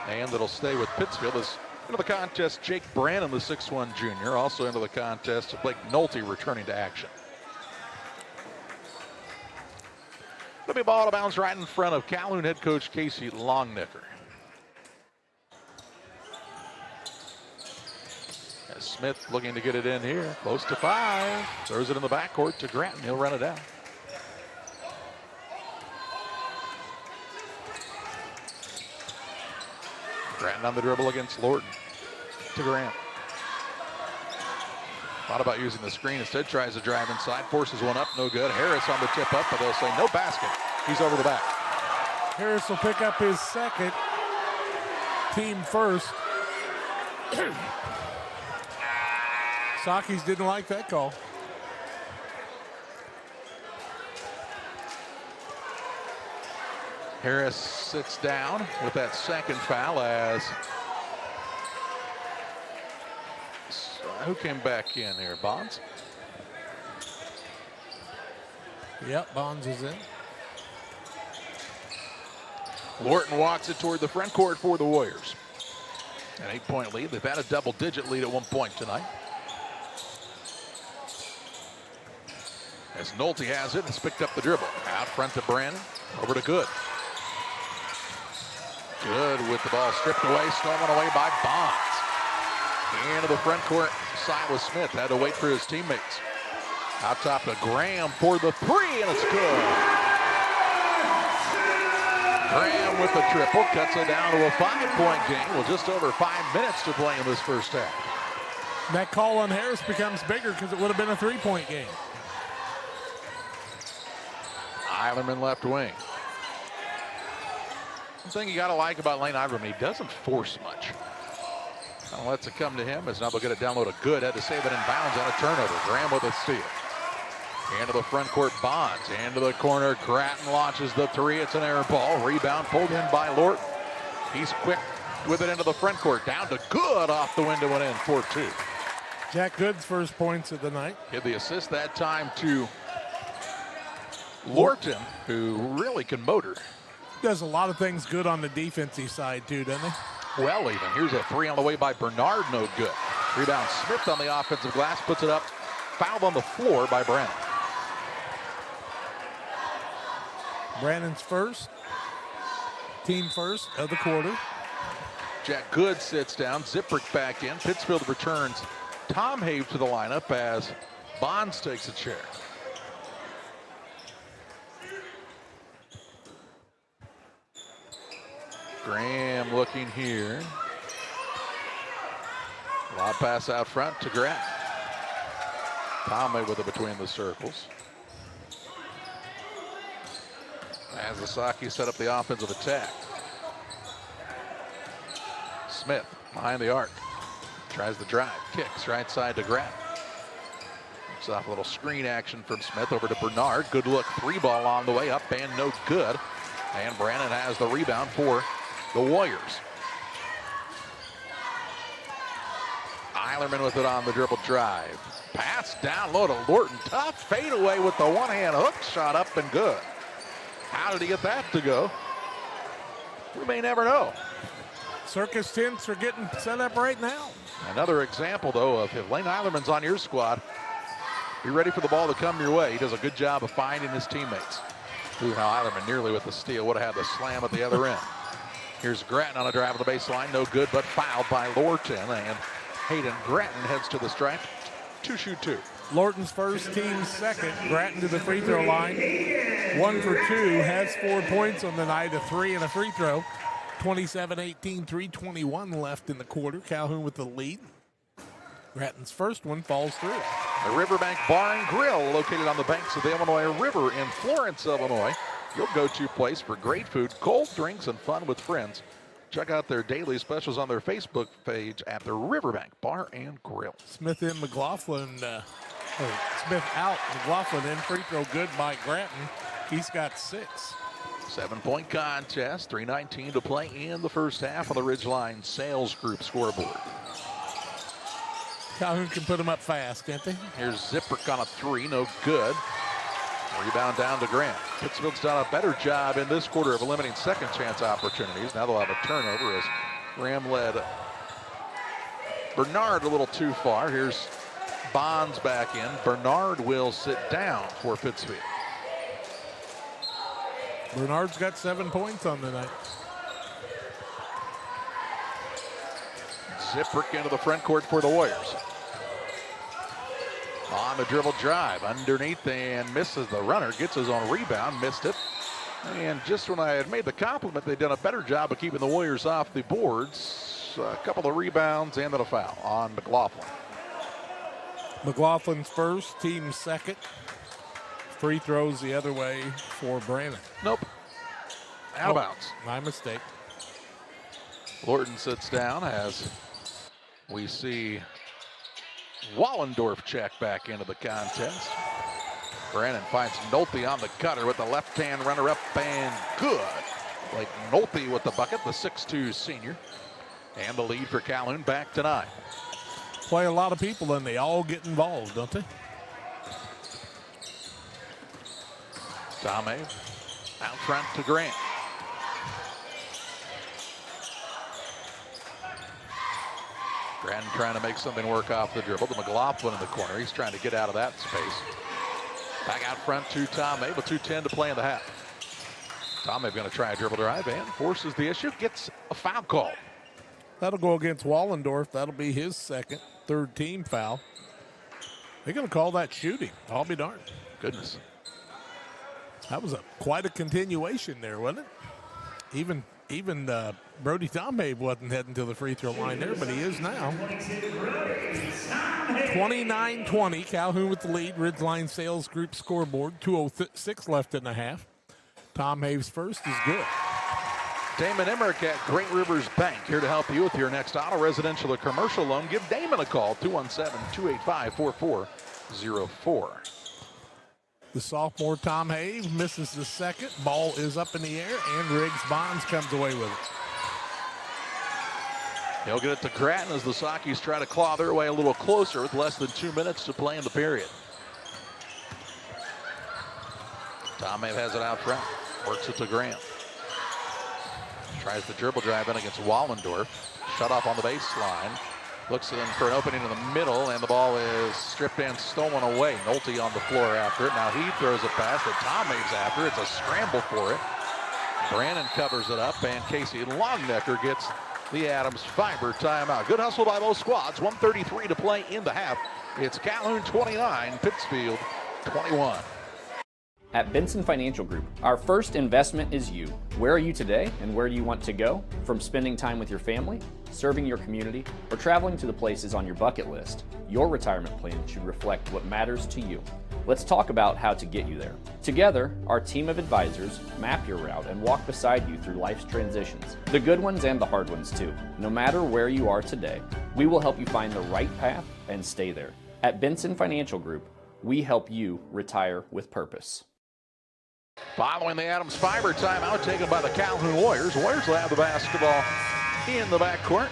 And it'll stay with Pittsfield. As into the contest, Jake Brannon, the 6'1 junior. Also into the contest, Blake Nolte returning to action. It'll be ball out of bounds right in front of Calhoun head coach Casey Longnicker. As Smith looking to get it in here, close to 5. Throws it in the backcourt to Gratton. He'll run it down. Gratton on the dribble against Lorton. To Grant. Thought about using the screen. Instead tries to drive inside. Forces one up. No good. Harris on the tip up, but they'll say no basket. He's over the back. Harris will pick up his second. Team first. Sakis didn't like that call. Harris sits down with that second foul as who came back in here? Bonds? Yep, Bonds is in. Lorton walks it toward the front court for the Warriors. An 8-point lead. They've had a double-digit lead at one point tonight. As Nolte has it, has picked up the dribble. Out front to Brandon. Over to Good. Good with the ball stripped away, stolen away by Bonds. Into the front court, Silas Smith had to wait for his teammates. Out top to Graham for the 3, and it's good. Graham with the triple, cuts it down to a 5-point game. Well, just over 5 minutes to play in this first half. That call on Harris becomes bigger because it would have been a 3-point game. Eilerman left wing. One thing you got to like about Lane Eilerman, he doesn't force much. Kind of lets it come to him as now they'll get it down low to Good. Had to save it in bounds on a turnover. Graham with a steal. Into the front court, Bonds. Into the corner, Gratton launches the 3. It's an air ball. Rebound pulled in by Lorton. He's quick with it into the front court. Down to Good off the window and in 4-2. Jack Good's first points of the night. Give the assist that time to Lorton, who really can motor. Does a lot of things good on the defensive side too, doesn't he? Well, even. Here's a 3 on the way by Bernard, no good. Rebound Smith on the offensive glass, puts it up. Fouled on the floor by Brandon. Brandon's first. Team first of the quarter. Jack Good sits down. Zipprick back in. Pittsfield returns Tom Have to the lineup as Bonds takes a chair. Graham looking here. Lob pass out front to Grant. Tomley with it between the circles. As Asaki set up the offensive attack. Smith behind the arc. Tries the drive. Kicks right side to Grant. Looks off a little screen action from Smith over to Bernard. Good look. 3-ball on the way up and no good. And Brandon has the rebound for the Warriors. Eilerman with it on the dribble drive. Pass down low to Lorton. Tough fadeaway with the one-hand hook shot up and good. How did he get that to go? We may never know. Circus tents are getting set up right now. Another example, though, of if Lane Eilerman's on your squad, be ready for the ball to come your way. He does a good job of finding his teammates. Ooh, how Eilerman nearly with the steal. Would have had the slam at the other end. Here's Gratton on a drive of the baseline. No good, but fouled by Lorton. And Hayden Gratton heads to the stripe to shoot 2. Lorton's first, team's second. Gratton to the free throw line. 1 for 2, has 4 points on the night, a 3 and a free throw. 27-18, 3:21 left in the quarter. Calhoun with the lead. Gratton's first one falls through. The Riverbank Bar and Grill, located on the banks of the Illinois River in Florence, Illinois. Your go-to place for great food, cold drinks, and fun with friends. Check out their daily specials on their Facebook page at the Riverbank Bar and Grill. Smith in McLaughlin. Smith out. McLaughlin in. Free throw good by Gratton. He's got 6. 7-point contest. 3:19 to play in the first half on the Ridgeline Sales Group scoreboard. Calhoun can put him up fast, can't they? Here's Zipprick on a 3. No good. Rebound down to Grant. Pittsfield's done a better job in this quarter of limiting second chance opportunities. Now they'll have a turnover as Graham led Bernard a little too far. Here's Bonds back in. Bernard will sit down for Pittsfield. Bernard's got 7 points on the night. Ziprick into the front court for the Warriors. On the dribble drive, underneath and misses the runner. Gets his own rebound, missed it. And just when I had made the compliment, they'd done a better job of keeping the Warriors off the boards. A couple of rebounds and then a foul on McLaughlin. McLaughlin's first, team second. Free throws the other way for Brandon. Nope. Out of bounds. My mistake. Lorton sits down as we see Wallendorf check back into the contest. Brandon finds Nolte on the cutter with the left-hand runner-up and good. Like Nolte with the bucket, the 6'2 senior. And the lead for Calhoun back to 9. Play a lot of people and they all get involved, don't they? Tame out front to Grant. Grant trying to make something work off the dribble. To McLaughlin in the corner. He's trying to get out of that space. Back out front to Tame with 2:10 to play in the half. Tame going to try a dribble drive and forces the issue. Gets a foul call. That'll go against Wallendorf. That'll be his second, third team foul. They're going to call that shooting. I'll be darned. Goodness. That was quite a continuation there, wasn't it? Even Brody Tame wasn't heading to the free throw line there, but he is now. 29-20, Calhoun with the lead. Ridgeline Sales Group scoreboard. 2:06 left in the half. Tom Have's first is good. Damon Emmerich at Great Rivers Bank here to help you with your next auto, residential, or commercial loan. Give Damon a call, 217-285-4404. The sophomore Tom Have misses the second. Ball is up in the air, and Riggs Bonds comes away with it. He'll get it to Grattan as the Sockies try to claw their way a little closer with less than 2 minutes to play in the period. Tom Have has it out front. Works it to Graham. Tries the dribble drive in against Wallendorf. Shut off on the baseline. Looks in for an opening in the middle, and the ball is stripped and stolen away. Nolte on the floor after it. Now he throws a pass that Tom Have's after. It's a scramble for it. Brandon covers it up, and Casey Longnecker gets the Adams Fiber timeout. Good hustle by both squads. 1:33 to play in the half. It's Calhoun 29, Pittsfield 21. At Benson Financial Group, our first investment is you. Where are you today and where do you want to go? From spending time with your family, serving your community, or traveling to the places on your bucket list, your retirement plan should reflect what matters to you. Let's talk about how to get you there. Together, our team of advisors map your route and walk beside you through life's transitions, the good ones and the hard ones too. No matter where you are today, we will help you find the right path and stay there. At Benson Financial Group, we help you retire with purpose. Following the Adams Fiber timeout taken by the Calhoun Warriors. Warriors will have the basketball in the backcourt.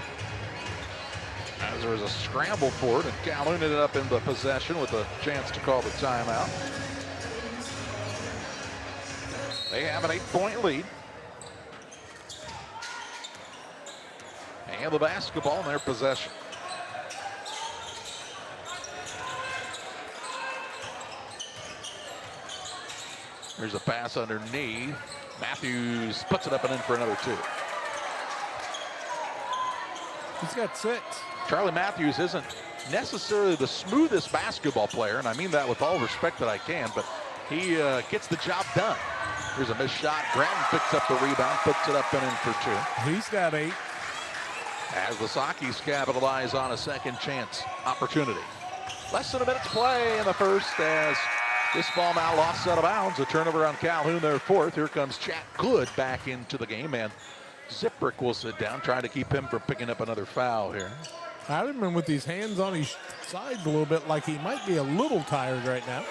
As there was a scramble for it, and Calhoun ended up in the possession with a chance to call the timeout. They have an 8-point lead. And the basketball in their possession. There's a pass underneath. Matthews puts it up and in for another 2. He's got 6. Charlie Matthews isn't necessarily the smoothest basketball player, and I mean that with all respect that I can, but he gets the job done. Here's a missed shot. Grattan picks up the rebound, puts it up and in for 2. He's got 8. As the Sockies capitalize on a second chance opportunity. Less than a minute to play in the first as this ball now lost out of bounds. A turnover on Calhoun, their 4th. Here comes Jack Good back into the game, and Ziprick will sit down, trying to keep him from picking up another foul here. Ironman with his hands on his sides a little bit, like he might be a little tired right now.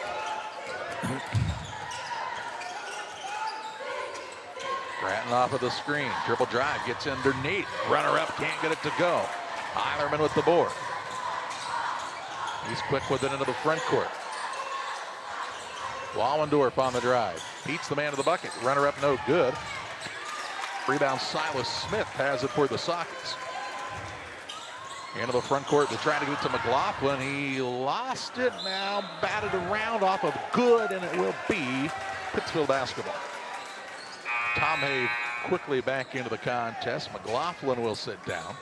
Grattan off of the screen. Dribble drive, gets underneath. Runner up, can't get it to go. Eilerman with the board. He's quick with it into the front court. Wallendorf on the drive. Beats the man to the bucket. Runner up, no good. Rebound, Silas Smith has it for the Sockets. Into the front court to try to get it to McLaughlin. He lost it, now batted around off of Good, and it will be Pittsfield basketball. Tom Have quickly back into the contest. McLaughlin will sit down.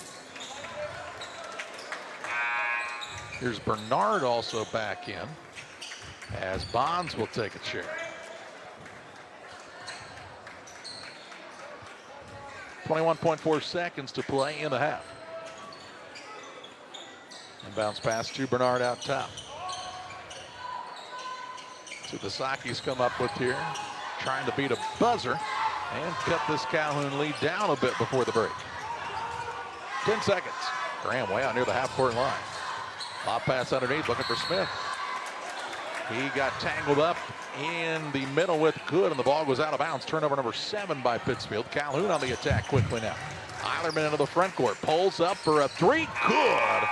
Here's Bernard also back in, as Bonds will take a chair. 21.4 seconds to play in the half. And bounce pass to Bernard out top. So the Sockets come up with here, trying to beat a buzzer and cut this Calhoun lead down a bit before the break. 10 seconds. Graham way out near the half-court line. Lob pass underneath, looking for Smith. He got tangled up in the middle with Good, and the ball goes out of bounds. Turnover number 7 by Pittsfield. Calhoun on the attack quickly now. Eilerman into the front court, pulls up for a 3. Good.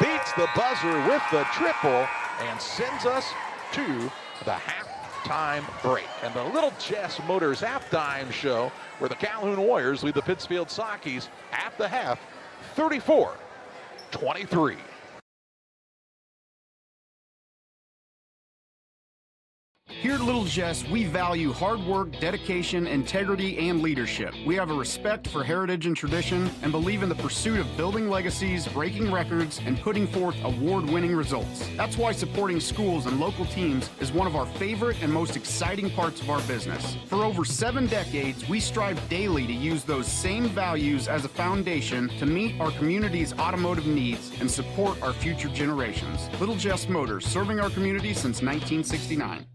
Beats the buzzer with the triple and sends us to the halftime break. And the Little Jess Motors halftime show, where the Calhoun Warriors lead the Pittsfield Sockets at the half, 34-23. Here at Little Jess, we value hard work, dedication, integrity, and leadership. We have a respect for heritage and tradition and believe in the pursuit of building legacies, breaking records, and putting forth award-winning results. That's why supporting schools and local teams is one of our favorite and most exciting parts of our business. For over 7 decades, we strive daily to use those same values as a foundation to meet our community's automotive needs and support our future generations. Little Jess Motors, serving our community since 1969.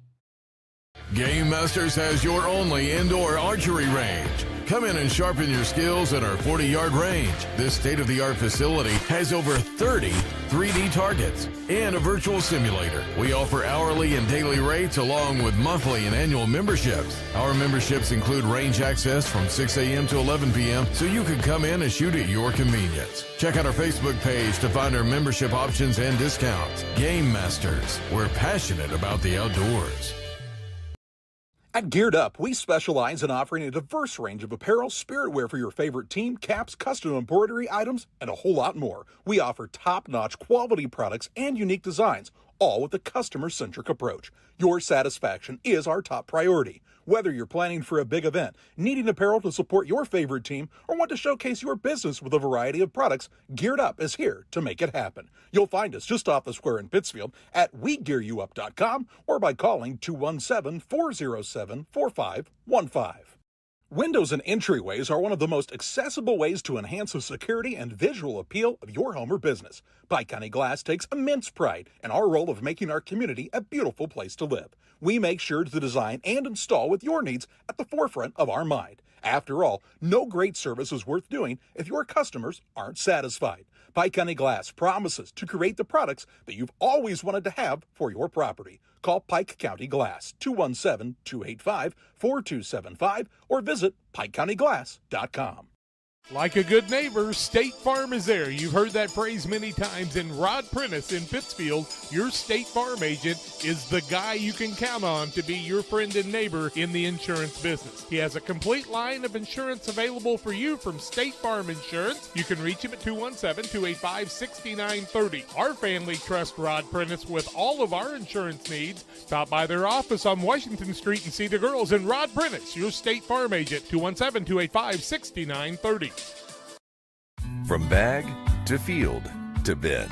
Game Masters has your only indoor archery range. Come in and sharpen your skills at our 40-yard range. This state-of-the-art facility has over 30 3D targets and a virtual simulator. We offer hourly and daily rates along with monthly and annual memberships. Our memberships include range access from 6 a.m. to 11 p.m. so you can come in and shoot at your convenience. Check out our Facebook page to find our membership options and discounts. Game Masters, we're passionate about the outdoors. At Geared Up, we specialize in offering a diverse range of apparel, spirit wear for your favorite team, caps, custom embroidery items, and a whole lot more. We offer top-notch quality products and unique designs, all with a customer-centric approach. Your satisfaction is our top priority. Whether you're planning for a big event, needing apparel to support your favorite team, or want to showcase your business with a variety of products, Geared Up is here to make it happen. You'll find us just off the square in Pittsfield at WeGearYouUp.com or by calling 217-407-4515. Windows and entryways are one of the most accessible ways to enhance the security and visual appeal of your home or business. Pike County Glass takes immense pride in our role of making our community a beautiful place to live. We make sure to design and install with your needs at the forefront of our mind. After all, no great service is worth doing if your customers aren't satisfied. Pike County Glass promises to create the products that you've always wanted to have for your property. Call Pike County Glass, 217-285-4275, or visit PikeCountyGlass.com. Like a good neighbor, State Farm is there. You've heard that phrase many times. And Rod Prentice in Pittsfield, your State Farm agent, is the guy you can count on to be your friend and neighbor in the insurance business. He has a complete line of insurance available for you from State Farm Insurance. You can reach him at 217-285-6930. Our family trusts Rod Prentice with all of our insurance needs. Stop by their office on Washington Street and see the girls. And Rod Prentice, your State Farm agent, 217-285-6930. From bag to field to bin,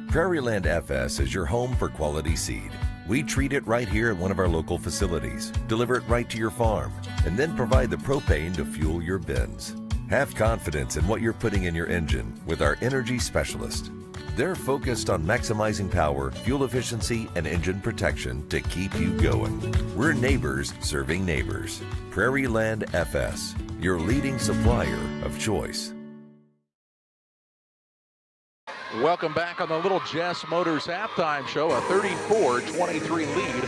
Prairieland FS is your home for quality seed. We treat it right here at one of our local facilities, deliver it right to your farm, and then provide the propane to fuel your bins. Have confidence in what you're putting in your engine with our energy specialist. They're focused on maximizing power, fuel efficiency, and engine protection to keep you going. We're neighbors serving neighbors. Prairieland FS, your leading supplier of choice. Welcome back on the Little Jess Motors halftime show. A 34-23 lead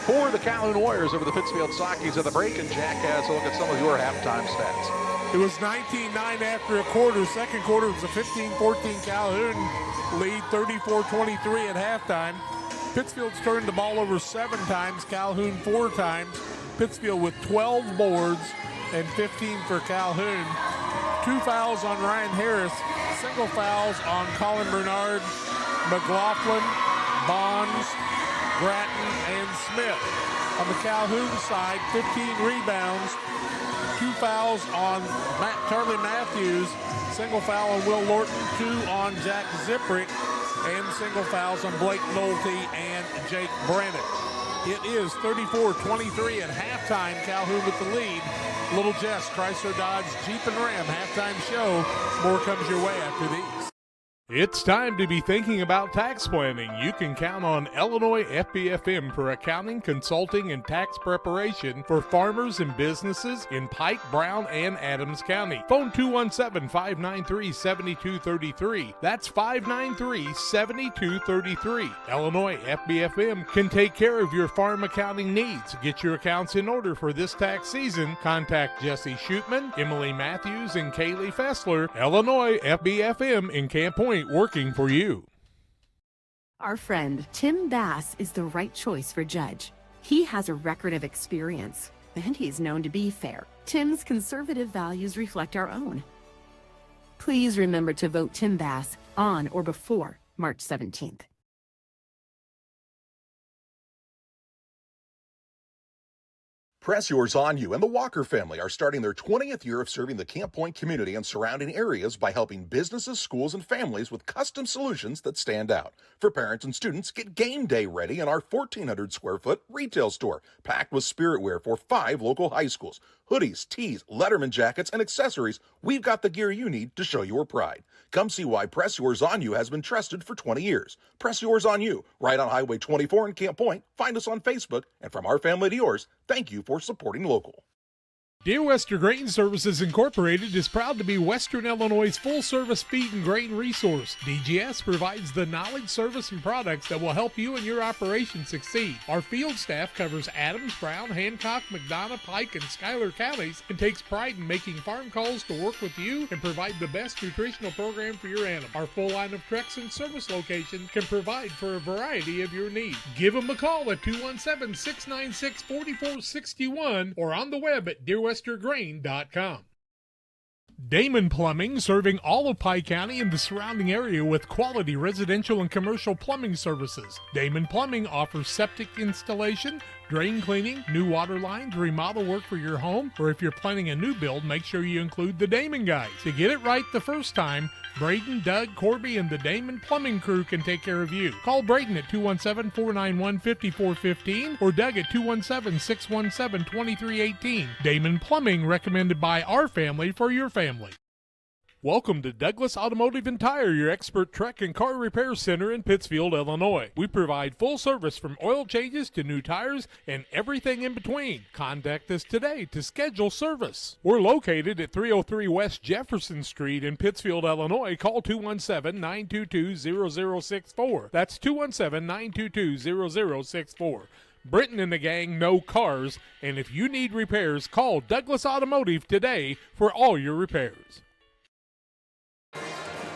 for the Calhoun Warriors over the Pittsfield Sockets at the break. And Jack has a look at some of your halftime stats. It was 19-9 after a quarter. Second quarter was a 15-14 Calhoun lead, 34-23 at halftime. Pittsfield's turned the ball over 7 times, Calhoun 4 times. Pittsfield with 12 boards, and 15 for Calhoun. 2 fouls on Ryan Harris, single fouls on Colin Bernard, McLaughlin, Bonds, Gratton, and Smith. On the Calhoun side, 15 rebounds, 2 fouls on Charlie Matthews, single foul on Will Lorton, 2 on Jack Ziprick, and single fouls on Blake Nolte and Jake Brennan. It is 34-23 at halftime, Calhoun with the lead. Little Jess, Chrysler Dodge Jeep and Ram halftime show. More comes your way after these. It's time to be thinking about tax planning. You can count on Illinois FBFM for accounting, consulting, and tax preparation for farmers and businesses in Pike, Brown, and Adams County. Phone 217-593-7233. That's 593-7233. Illinois FBFM can take care of your farm accounting needs. Get your accounts in order for this tax season. Contact Jesse Shootman, Emily Matthews, and Kaylee Fessler. Illinois FBFM in Camp Point, working for you. Our friend Tim Bass is the right choice for judge. He has a record of experience, and he's known to be fair. Tim's conservative values reflect our own. Please remember to vote Tim Bass on or before March 17th. Press Yours on You and the Walker family are starting their 20th year of serving the Camp Point community and surrounding areas by helping businesses, schools, and families with custom solutions that stand out. For parents and students, get game day ready in our 1,400 square foot retail store, packed with spirit wear for 5 local high schools. Hoodies, tees, Letterman jackets, and accessories. We've got the gear you need to show your pride. Come see why Press Yours on You has been trusted for 20 years. Press Yours on You, right on Highway 24 in Camp Point. Find us on Facebook, and from our family to yours, thank you for supporting local. Dear Western Grain Services Incorporated is proud to be Western Illinois' full-service feed and grain resource. DGS provides the knowledge, service, and products that will help you and your operation succeed. Our field staff covers Adams, Brown, Hancock, McDonough, Pike, and Schuyler counties and takes pride in making farm calls to work with you and provide the best nutritional program for your animal. Our full line of trucks and service locations can provide for a variety of your needs. Give them a call at 217-696-4461 or on the web at dearwestergrain.com. Damon Plumbing, serving all of Pike County and the surrounding area with quality residential and commercial plumbing services. Damon Plumbing offers septic installation, drain cleaning, new water lines, remodel work for your home, or if you're planning a new build, make sure you include the Damon guys. To get it right the first time, Braden, Doug, Corby, and the Damon Plumbing crew can take care of you. Call Braden at 217-491-5415 or Doug at 217-617-2318. Damon Plumbing, recommended by our family for your family. Welcome to Douglas Automotive and Tire, your expert truck and car repair center in Pittsfield, Illinois. We provide full service from oil changes to new tires and everything in between. Contact us today to schedule service. We're located at 303 West Jefferson Street in Pittsfield, Illinois. Call 217-922-0064. That's 217-922-0064. Britton and the gang know cars, and if you need repairs, call Douglas Automotive today for all your repairs.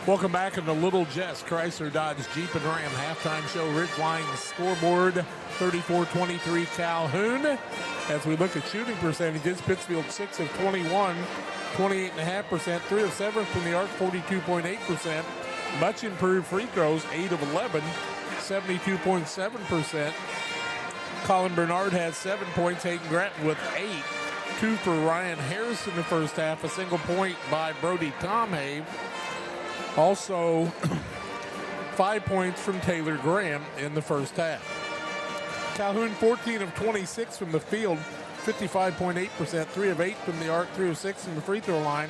Welcome back in the Little Jess Chrysler Dodge Jeep and Ram halftime show. Ridgeline scoreboard 34-23 Calhoun. As we look at shooting percentages, Pittsfield 6 of 21, 28.5%, 3 of 7 from the arc, 42.8%. Much improved free throws, 8 of 11, 72.7%. Colin Bernard has 7 points, Hayden Gratton with 8. 2 for Ryan Harris in the first half, a single point by Brody Tomhave. Also, 5 points from Taylor Graham in the first half. Calhoun 14 of 26 from the field, 55.8%, 3 of 8 from the arc, 3 of 6 from the free throw line,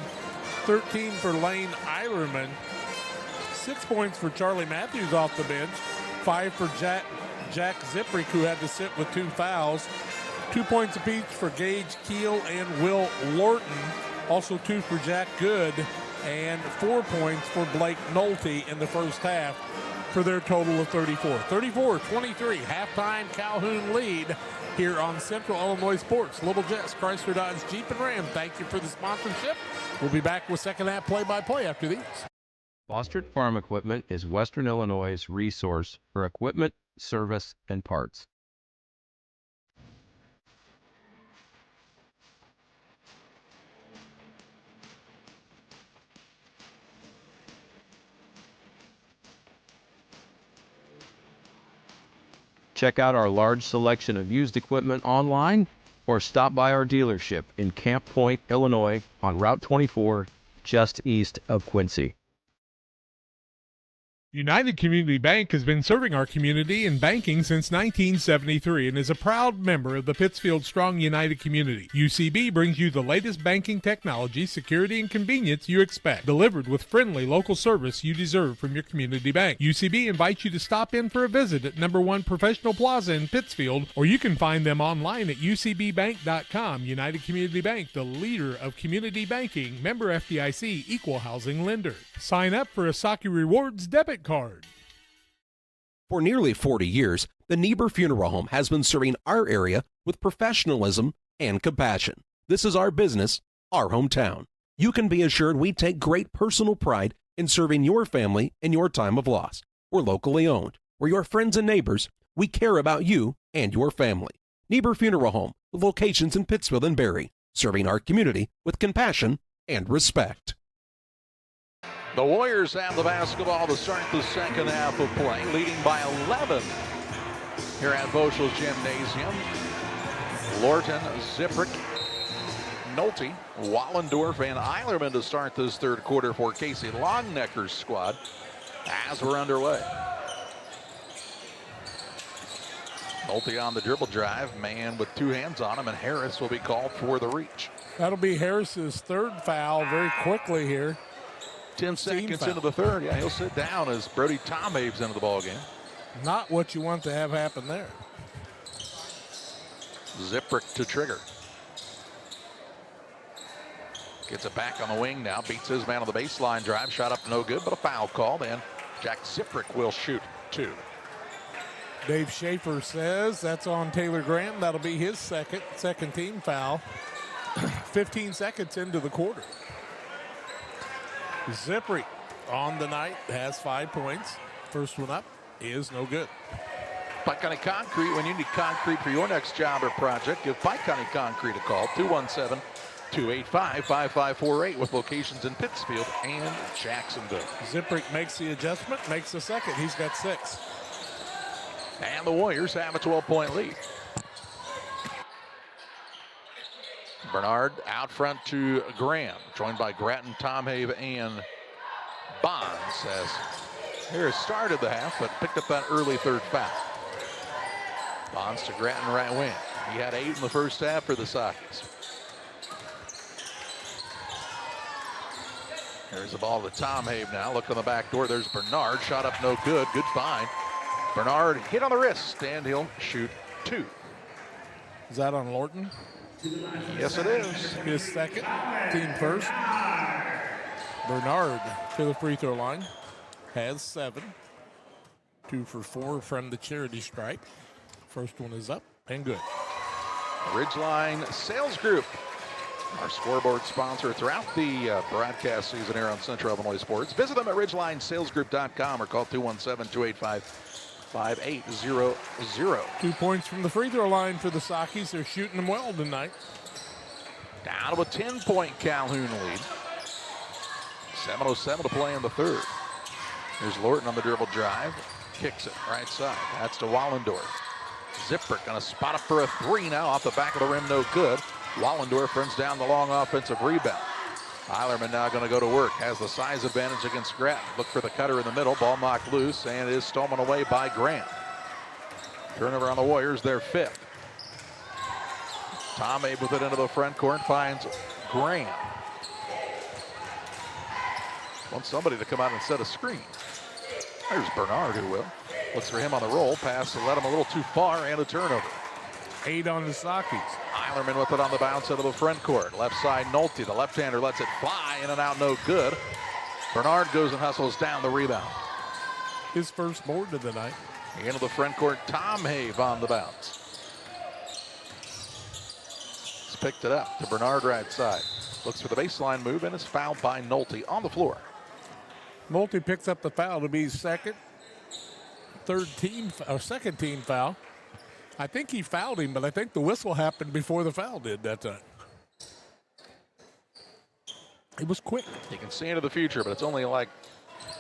13 for Lane Eilerman, 6 points for Charlie Matthews off the bench, 5 for Jack Ziprick, who had to sit with 2 fouls, 2 points apiece for Gage Keel and Will Lorton, also 2 for Jack Good, and 4 points for Blake Nolte in the first half for their total of 34. 34-23, halftime Calhoun lead here on Central Illinois Sports. Little Jess, Chrysler Dodge Jeep and Ram, thank you for the sponsorship. We'll be back with second half play-by-play after these. Fostered Farm Equipment is Western Illinois' resource for equipment, service, and parts. Check out our large selection of used equipment online or stop by our dealership in Camp Point, Illinois on Route 24, just east of Quincy. United Community Bank has been serving our community in banking since 1973 and is a proud member of the Pittsfield Strong United community. UCB brings you the latest banking technology, security, and convenience you expect, delivered with friendly local service you deserve from your community bank. UCB invites you to stop in for a visit at number 1 Professional Plaza in Pittsfield, or you can find them online at ucbbank.com. United Community Bank, the leader of community banking, member FDIC, equal housing lender. Sign up for a Saki Rewards debit card. For nearly 40 years, the Niebuhr Funeral Home has been serving our area with professionalism and compassion. This is our business, our hometown. You can be assured we take great personal pride in serving your family in your time of loss. We're locally owned. We're your friends and neighbors. We care about you and your family. Niebuhr Funeral Home, with locations in Pittsfield and Barry, serving our community with compassion and respect. The Warriors have the basketball to start the second half of play, leading by 11 here at Voschel's Gymnasium. Lorton, Zipprick, Nolte, Wallendorf, and Eilerman to start this third quarter for Casey Longnecker's squad as we're underway. Nolte on the dribble drive, man with two hands on him, and Harris will be called for the reach. That'll be Harris's third foul very quickly here. 10 seconds into the third. Yeah, he'll sit down as Brody Tomhave's into the ballgame. Not what you want to have happen there. Zipprick to trigger. Gets it back on the wing now. Beats his man on the baseline drive. Shot up no good, but a foul called, and Jack Zipprick will shoot two. Dave Schaefer says that's on Taylor Graham. That'll be his second team foul. 15 seconds into the quarter. Zipprick on the night has 5 points. First one up is no good. Pike County Concrete, when you need concrete for your next job or project, give Pike County Concrete a call, 217-285-5548, with locations in Pittsfield and Jacksonville. Zipprick makes the adjustment, makes the second. He's got 6. And the Warriors have a 12-point lead. Bernard out front to Graham, joined by Gratton, Tomhave, and Bonds, as Harris started the half, but picked up that early third foul. Bonds to Gratton, right wing. He had 8 in the first half for the Sockets. There's the ball to Tomhave now. Look on the back door. There's Bernard. Shot up no good. Good find. Bernard hit on the wrist, and he'll shoot 2. Is that on Lorton? Yes, it is. His second, team first. Bernard to the free throw line. Has 7. 2 for 4 from the charity stripe. First one is up and good. Ridgeline Sales Group, our scoreboard sponsor throughout the broadcast season here on Central Illinois Sports. Visit them at ridgelinesalesgroup.com or call 217-285-5800. 2 points from the free throw line for the Sockies. They're shooting them well tonight. Down to a 10-point Calhoun lead. 7:07 to play in the third. There's Lorton on the dribble drive. Kicks it right side. That's to Wallendorf. Zipprick gonna spot up for a 3 now. Off the back of the rim, no good. Wallendorf runs down the long offensive rebound. Eilerman now gonna go to work. Has the size advantage against Gratton. Look for the cutter in the middle. Ball knocked loose and is stolen away by Grant. Turnover on the Warriors, their 5th. Tomhave with it into the front court, finds Graham. Wants somebody to come out and set a screen. There's Bernard who will. Looks for him on the roll. Pass to let him a little too far, and a turnover. 8 on the Sockies. Eilerman with it on the bounce into the front court. Left side, Nolte. The left-hander lets it fly. In and out, no good. Bernard goes and hustles down the rebound. His first board of the night. Into the front court, Tomhave on the bounce. He's picked it up to Bernard right side. Looks for the baseline move and is fouled by Nolte on the floor. Nolte picks up the foul to be his second team foul. I think he fouled him, but I think the whistle happened before the foul did that time. It was quick. You can see into the future, but it's only like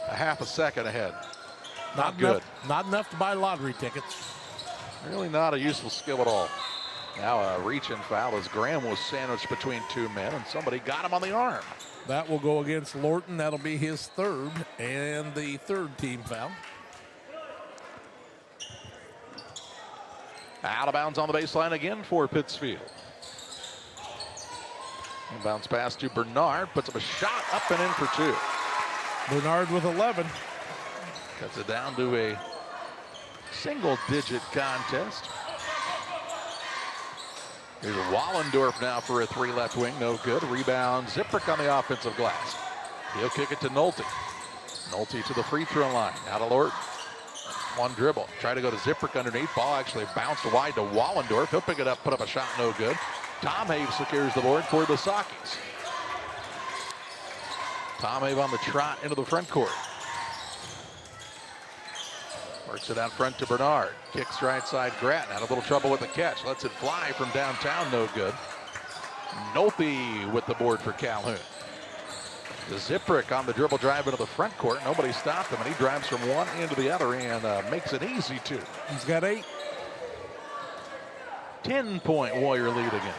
a half a second ahead. Not good. Not enough to buy lottery tickets. Really not a useful skill at all. Now a reach-in foul as Graham was sandwiched between two men, and somebody got him on the arm. That will go against Lorton. That'll be his third, and the third team foul. Out of bounds on the baseline again for Pittsfield. Inbounds pass to Bernard, puts up a shot up and in for two. Bernard with 11. Cuts it down to a single-digit contest. Here's Wallendorf now for a three left wing, no good. Rebound, Ziprick on the offensive glass. He'll kick it to Nolte. Nolte to the free throw line, out of Lorton. One dribble, try to go to Ziprick underneath. Ball actually bounced wide to Wallendorf. He'll pick it up, put up a shot, no good. Tom Have secures the board for the Sockets. Tom Have on the trot into the front court. Works it out front to Bernard. Kicks right side Grattan. Had a little trouble with the catch. Lets it fly from downtown, no good. Nolte with the board for Calhoun. Ziprick on the dribble drive into the front court. Nobody stopped him, and he drives from one end to the other and makes it easy too. He's got 8. 10-point Warrior lead again.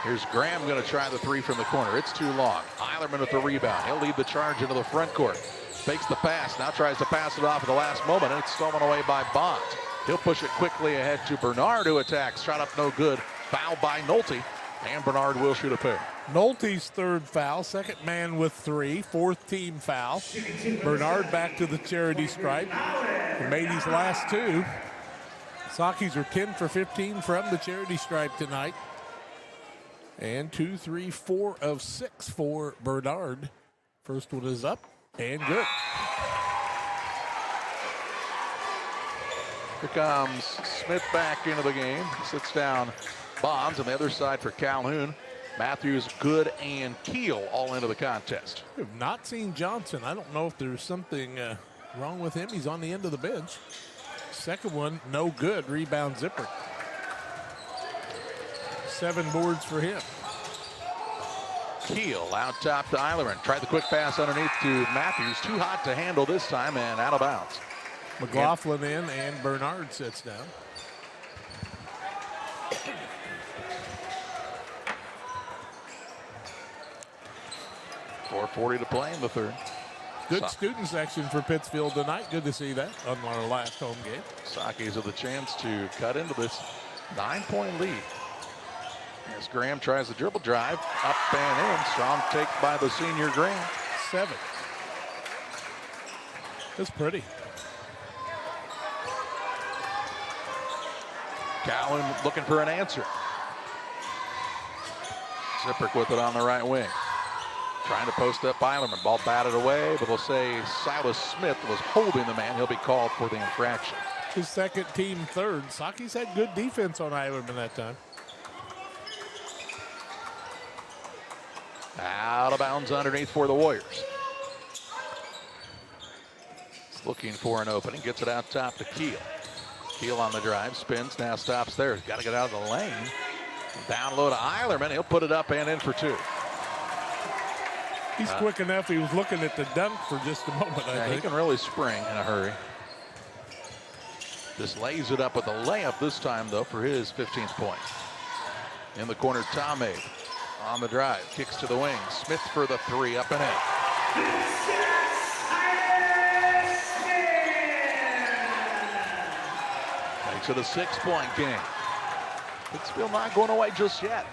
Here's Graham going to try the three from the corner. It's too long. Eilerman with the rebound. He'll lead the charge into the front court. Fakes the pass. Now tries to pass it off at the last moment, and it's stolen away by Bonds. He'll push it quickly ahead to Bernard, who attacks. Shot up no good. Foul by Nolte, and Bernard will shoot a pair. Nolte's third foul. Second man with 3. Fourth team foul. Bernard back to the charity stripe. He made his last 2. Sockies are 10 for 15 from the charity stripe tonight. And 2, 3, 4 of 6 for Bernard. First one is up and good. Here comes Smith back into the game. Sits down Bonds on the other side for Calhoun. Matthews, Good, and Keel all into the contest. We have not seen Johnson. I don't know if there's something wrong with him. He's on the end of the bench. Second one, no good. Rebound Zipper. 7 boards for him. Keel out top to Eilerman. Tried the quick pass underneath to Matthews. Too hot to handle this time and out of bounds. McLaughlin in and Bernard sits down. .440 to play in the third. Good student section for Pittsfield tonight. Good to see that on our last home game. Sockies have the chance to cut into this 9-point lead. As Graham tries the dribble drive, up and in. Strong take by the senior Graham. 7. That's pretty. Calhoun looking for an answer. Ziprick with it on the right wing. Trying to post up Eilerman. Ball batted away, but they'll say Silas Smith was holding the man. He'll be called for the infraction. His second team third. Sockies had good defense on Eilerman that time. Out of bounds underneath for the Warriors. Looking for an opening. Gets it out top to Keel. Keel on the drive. Spins. Now stops there. He's got to get out of the lane. Down low to Eilerman. He'll put it up and in for 2. He's quick enough. He was looking at the dunk for just a moment, I think. He can really spring in a hurry. Just lays it up with a layup this time, though, for his 15th point. In the corner, Tom Have on the drive. Kicks to the wing. Smith for the 3, up and in. Makes it a 6-point game. Pittsfield not going away just yet.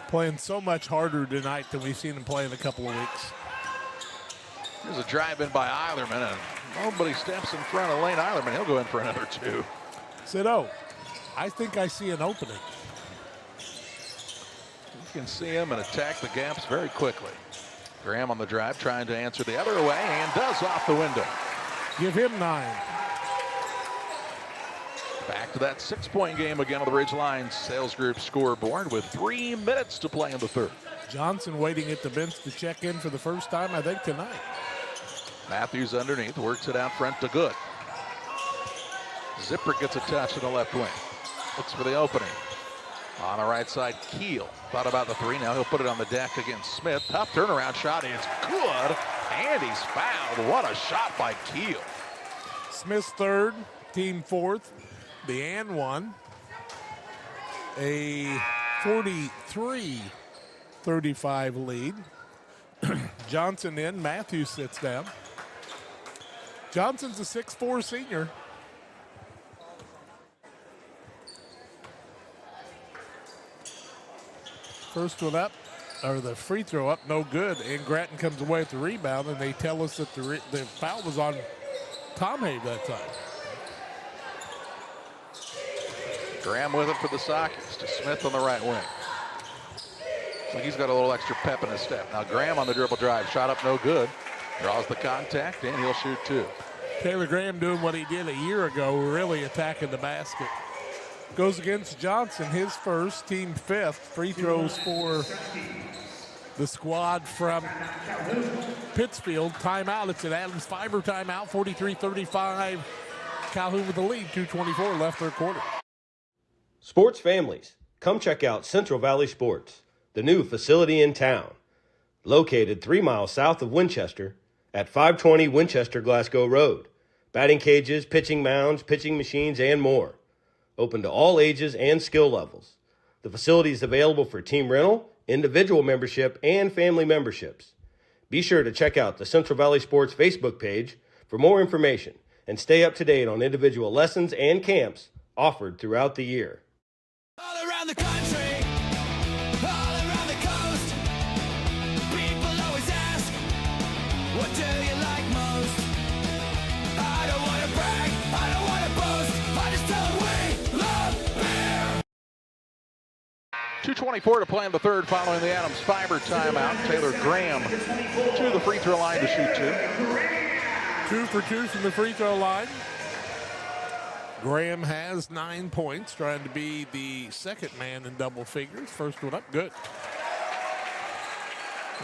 Playing so much harder tonight than we've seen him play in a couple of weeks. There's a drive in by Eilerman, and nobody steps in front of Lane Eilerman. He'll go in for another 2. Sido, I think I see an opening. You can see him and attack the gaps very quickly. Graham on the drive, trying to answer the other way, and does off the window. Give him 9. Back to that 6-point game again on the Ridgeline Sales Group scoreboard with 3 minutes to play in the third. Johnson waiting at the bench to check in for the first time, I think, tonight. Matthews underneath, works it out front to Good. Zipper gets a touch in the left wing. Looks for the opening. On the right side, Keel. Thought about the 3, now he'll put it on the deck against Smith. Tough turnaround shot, it's good. and he's fouled. What a shot by Keel. Smith's third, team fourth. The and one. A 43-35 lead. Johnson in. Matthews sits down. Johnson's a 6'4" senior. First one up, or the free throw up, no good. And Grattan comes away with the rebound, and they tell us that the foul was on Tom Have that time. Graham with it for the Sockets to Smith on the right wing. So he's got a little extra pep in his step. Now Graham on the dribble drive, shot up no good. Draws the contact, and he'll shoot two. Taylor Graham doing what he did a year ago, really attacking the basket. Goes against Johnson, his first, team fifth. Free throws for the squad from Pittsfield. Timeout, it's an Adams Fiber timeout, 43-35. Calhoun with the lead, 2:24 left third quarter. Sports families, come check out Central Valley Sports, the new facility in town. Located 3 miles south of Winchester at 520 Winchester Glasgow Road. Batting cages, pitching mounds, pitching machines, and more. Open to all ages and skill levels. The facility is available for team rental, individual membership, and family memberships. Be sure to check out the Central Valley Sports Facebook page for more information and stay up to date on individual lessons and camps offered throughout the year. All around the country, all around the coast, people always ask, what do you like most? I don't want to brag, I don't want to boast, I just tell them we love beer. 2:24 to play in the third following the Adams Fiber timeout. Taylor Graham to the free throw line to shoot two. 2 for 2 from the free throw line. Graham has 9 points, trying to be the second man in double figures. First one up, good.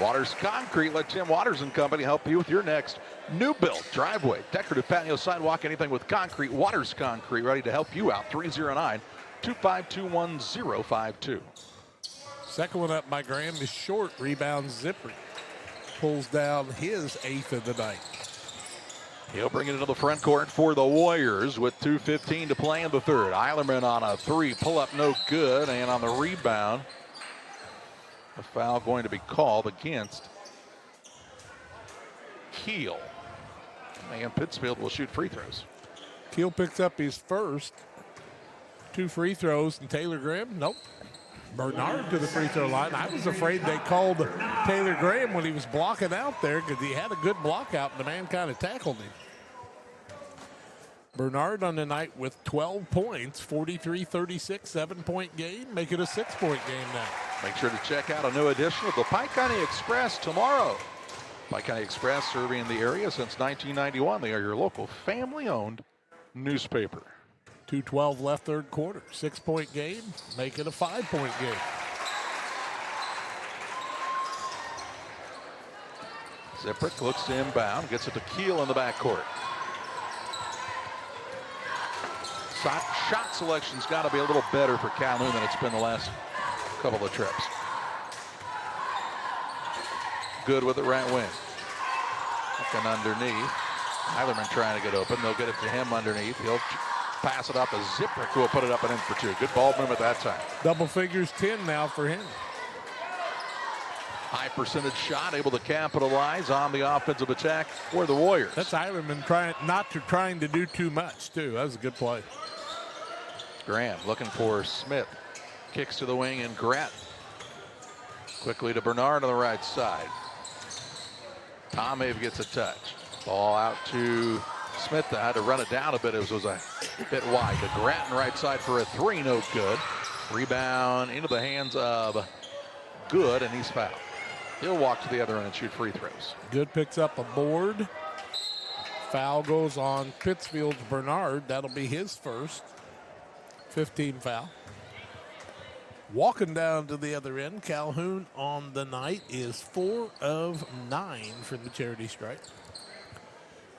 Waters Concrete, let Tim Waters and Company help you with your next new build, driveway, decorative patio, sidewalk, anything with concrete. Waters Concrete, ready to help you out. 309-252-1052. Second one up by Graham is short. Rebound Zippery. Pulls down his 8th of the night. He'll bring it into the front court for the Warriors with 2:15 to play in the third. Eilerman on a three, pull up no good, and on the rebound, a foul going to be called against Keel. And Pittsfield will shoot free throws. Keel picks up his first. 2 free throws, and Taylor Graham, nope. Bernard to the free throw line. I was afraid they called Taylor Graham when he was blocking out there because he had a good block out and the man kind of tackled him. Bernard on the night with 12 points, 43-36, 7-point game, make it a 6-point game now. Make sure to check out a new edition of the Pike County Express tomorrow. Pike County Express serving the area since 1991. They are your local family-owned newspaper. 2:12 left third quarter. 6-point game, make it a 5-point game. Zipprick looks to inbound, gets it to Keel in the backcourt. Shot selection's got to be a little better for Calhoun than it's been the last couple of trips. Good with it right wing. Looking underneath. Eilerman trying to get open. They'll get it to him underneath. He'll pass it up to Zipprick, who will put it up and in for two. Good ball movement that time. Double figures 10 now for him. High percentage shot, able to capitalize on the offensive attack for the Warriors. That's Eilerman trying to do too much, too. That was a good play. Graham looking for Smith. Kicks to the wing and Grattan. Quickly to Bernard on the right side. Tom Have gets a touch. Ball out to Smith. Had to run it down a bit. It was a bit wide. To Grattan right side for a three, no good. Rebound into the hands of Good, and he's fouled. He'll walk to the other end and shoot free throws. Good picks up a board. Foul goes on Pittsfield's Bernard. That'll be his first. 15 foul. Walking down to the other end, Calhoun on the night is 4 of 9 from the charity stripe.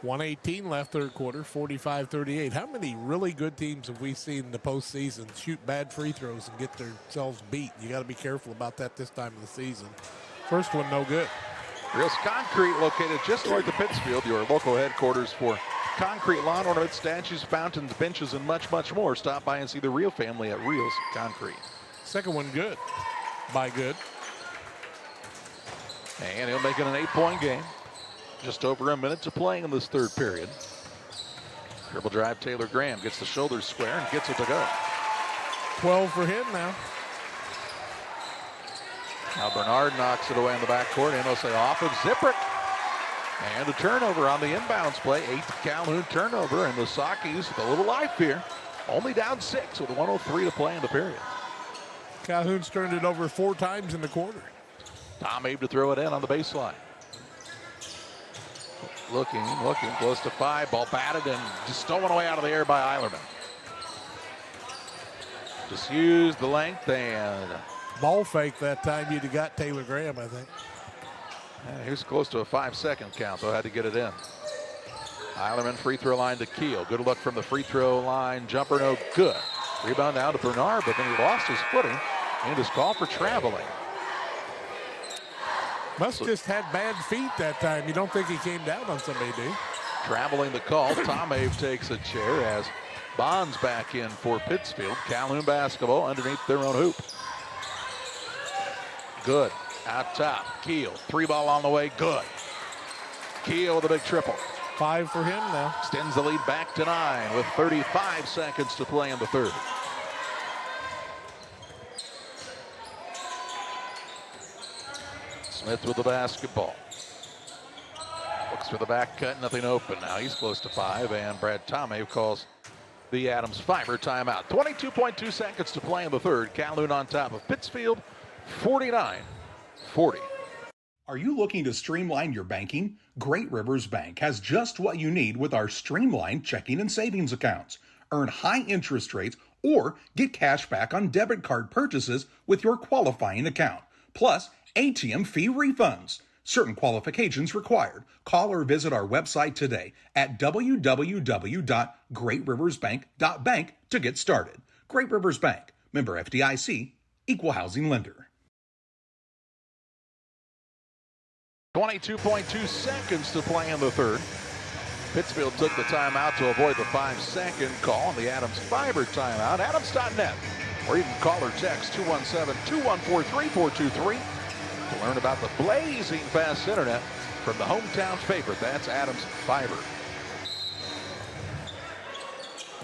1:18 left third quarter, 45-38. How many really good teams have we seen in the postseason shoot bad free throws and get themselves beat? You got to be careful about that this time of the season. First one, no good. Reels Concrete, located just north of Pittsfield, your local headquarters for concrete lawn ornaments, statues, fountains, benches, and much, much more. Stop by and see the Reel family at Reels Concrete. Second one good. By good. And he'll make it an 8-point game. Just over a minute to play in this third period. Dribble drive, Taylor Graham gets the shoulders square and gets it to go. 12 for him now. Now Bernard knocks it away in the backcourt, and they'll say off of Zipprick. And a turnover on the inbounds play. 8th Calhoun turnover, and the Sakis with a little life here. Only down 6 with 1:03 to play in the period. Calhoun's turned it over 4 times in the quarter. Tom Abe to throw it in on the baseline. Looking, close to 5. Ball batted and just stolen away out of the air by Eilerman. Just used the length and... Ball fake that time. You'd have got Taylor Graham, I think. He was close to a 5-second count, though. Had to get it in. Eilerman free throw line to Keel. Good look from the free throw line. Jumper no good. Rebound down to Bernard, but then he lost his footing and is called for traveling. Must just had bad feet that time. You don't think he came down on somebody, do you? Traveling the call. Tom Abe takes a chair as Bonds back in for Pittsfield. Calhoun basketball underneath their own hoop. Good. Out top. Keel. 3-ball on the way. Good. Keel with a big triple. 5 for him now. Extends the lead back to 9 with 35 seconds to play in the third. Smith with the basketball. Looks for the back cut, nothing open. Now he's close to 5, and Brad Tomei calls the Adams Fiber timeout. 22.2 seconds to play in the third. Calhoun on top of Pittsfield, 49-40. Are you looking to streamline your banking? Great Rivers Bank has just what you need with our streamlined checking and savings accounts. Earn high interest rates or get cash back on debit card purchases with your qualifying account. Plus, ATM fee refunds. Certain qualifications required. Call or visit our website today at www.greatriversbank.bank to get started. Great Rivers Bank, member FDIC, equal housing lender. 22.2 seconds to play in the third. Pittsfield took the timeout to avoid the 5-second call on the Adams Fiber timeout. Adams.net, or you can call or text 217-214-3423 to learn about the blazing fast internet from the hometown favorite. That's Adams Fiber.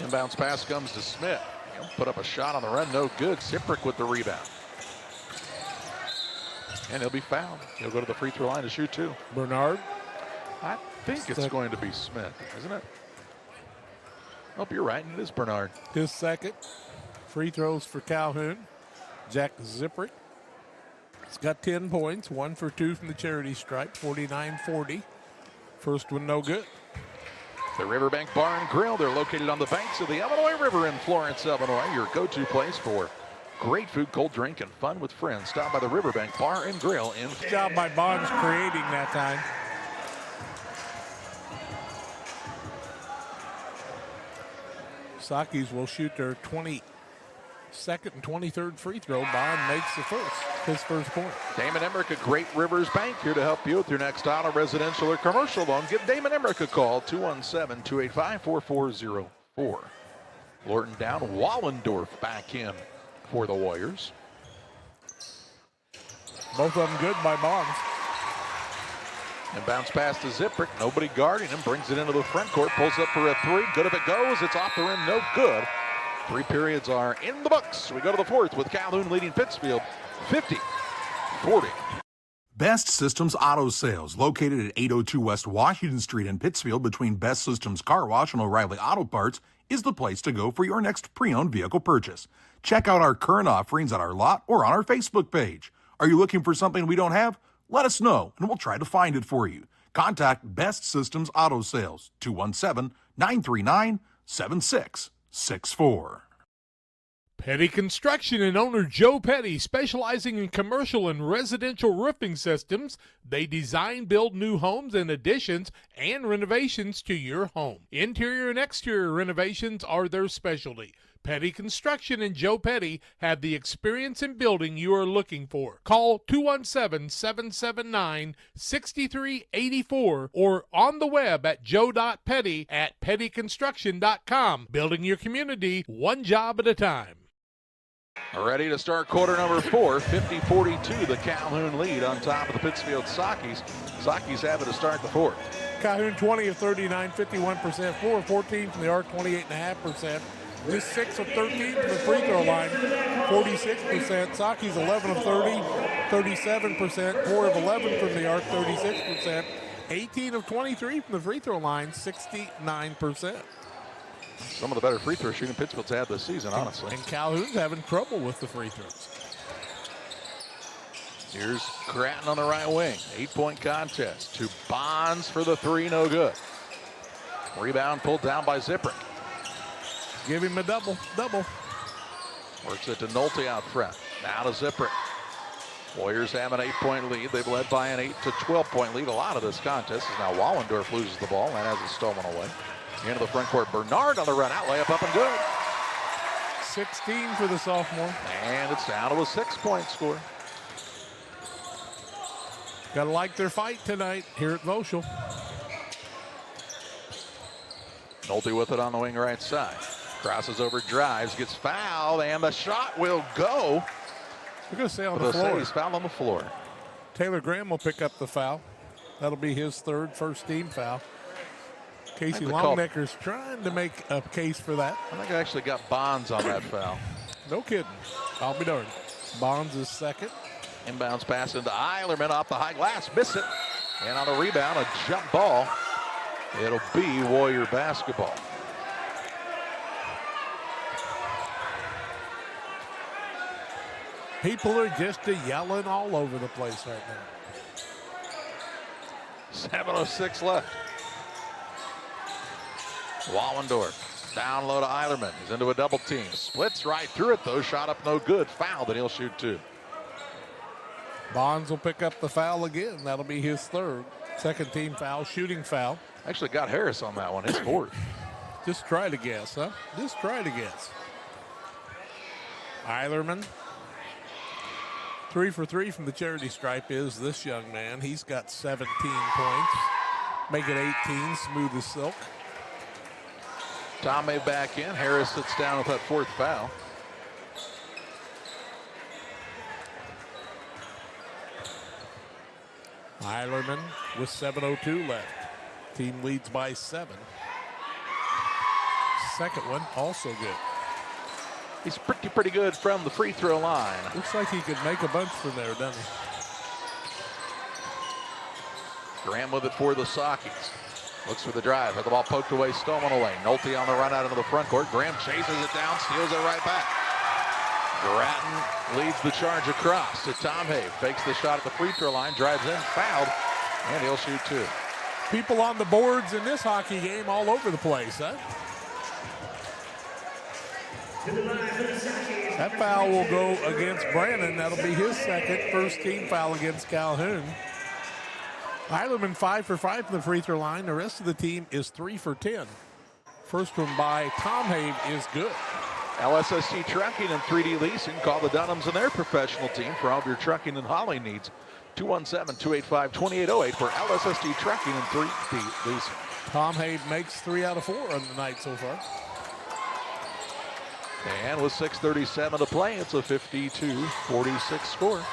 Inbounds pass comes to Smith. He'll put up a shot on the run, no good. Zipprick with the rebound. And he'll be fouled. He'll go to the free throw line to shoot 2. Bernard. I think it's going to be Smith, isn't it? Oh, you're right. It is Bernard. His second. Free throws for Calhoun. Jack Zipprick. He's got 10 points. 1 for 2 from the charity stripe. 49-40. First one no good. The Riverbank Bar and Grill. They're located on the banks of the Illinois River in Florence, Illinois. Your go-to place for great food, cold drink, and fun with friends. Stop by the Riverbank Bar and Grill in. Good job by Bonds creating that time. Sakis will shoot their 22nd and 23rd free throw. Bond makes the first, his first point. Damon Emmerich at Great Rivers Bank here to help you with your next auto, residential, or commercial loan. Give Damon Emmerich a call, 217-285-4404. Lorton down, Wallendorf back in for the Warriors. Both of them good by Bonds. And bounce pass to Zipprick. Nobody guarding him. Brings it into the front court. Pulls up for a 3. Good if it goes. It's off the rim. No good. 3 periods are in the books. We go to the fourth with Calhoun leading Pittsfield 50-40. Best Systems Auto Sales, located at 802 West Washington Street in Pittsfield between Best Systems Car Wash and O'Reilly Auto Parts, is the place to go for your next pre-owned vehicle purchase. Check out our current offerings at our lot or on our Facebook page. Are you looking for something we don't have? Let us know, and we'll try to find it for you. Contact Best Systems Auto Sales, 217-939-7664. Petty Construction and owner Joe Petty, specializing in commercial and residential roofing systems. They design, build new homes and additions and renovations to your home. Interior and exterior renovations are their specialty. Petty Construction and Joe Petty have the experience in building you are looking for. Call 217-779-6384 or on the web at joe.petty@pettyconstruction.com. Building your community one job at a time. Ready to start quarter number 4, 50-42, the Calhoun lead on top of the Pittsfield Sockies. Sockies have it to start the fourth. Calhoun 20 of 39, 51%, 4 of 14 from the arc, 28.5%. Just 6 of 13 from the free throw line, 46%. Sockies 11 of 30, 37%. 4 of 11 from the arc, 36%. 18 of 23 from the free throw line, 69%. Some of the better free throw shooting Pittsfield's had this season, honestly. And Calhoun's having trouble with the free throws. Here's Gratton on the right wing. 8-point contest. To Bonds for the three, no good. Rebound pulled down by Ziprick. Give him a double. Works it to Nolte out front. Now to Ziprick. Warriors have an 8-point lead. They've led by an 8 to 12-point lead. A lot of this contest is now Wallendorf loses the ball and has it stolen away. Into the front court. Bernard on the run out. Layup up and good. 16 for the sophomore. And it's down to a 6-point score. Gotta like their fight tonight here at Voschel. Nolte with it on the wing right side. Crosses over, drives, gets fouled, and the shot will go. We're going to say on the floor. He's fouled on the floor. Taylor Graham will pick up the foul. That'll be his third first team foul. Casey Longnecker's trying to make a case for that. I think I actually got Bonds on that foul. No kidding. I'll be darned. Bonds is second. Inbounds pass into Eilerman off the high glass. Miss it. And on the rebound, a jump ball. It'll be Warrior basketball. People are just yelling all over the place right now. 7:06 left. Wallendorf down low to Eilerman. He's into a double team. Splits right through it though. Shot up no good. Foul, but he'll shoot two. Bonds will pick up the foul again. That'll be his third. Second team foul, shooting foul. Actually got Harris on that one. His fourth. Just try to guess, huh? Just try to guess. Eilerman. 3 for 3 from the charity stripe is this young man. He's got 17 points. Make it 18, smooth as silk. Tom May back in. Harris sits down with that fourth foul. Eilerman with 7:02 left. Team leads by 7. Second one also good. He's pretty good from the free throw line. Looks like he could make a bunch from there, doesn't he? Graham with it for the Sockies. Looks for the drive. Had the ball poked away, stolen away. Nolte on the run out into the front court. Graham chases it down, steals it right back. Gratton leads the charge across to Tom Hay. Fakes the shot at the free throw line, drives in, fouled, and he'll shoot two. People on the boards in this hockey game all over the place, huh? That foul will go against Brannon. That'll be his second first team foul against Calhoun. Eilerman 5 for 5 from the free throw line. The rest of the team is 3 for 10. First one by Tom Hay is good. LSST Trucking and 3D Leasing. Call the Dunhams and their professional team for all of your trucking and hauling needs. 217-285-2808 for LSST Trucking and 3D Leasing. Tom Hay makes 3 out of 4 on the night so far. And with 6:37 to play, it's a 52-46 score.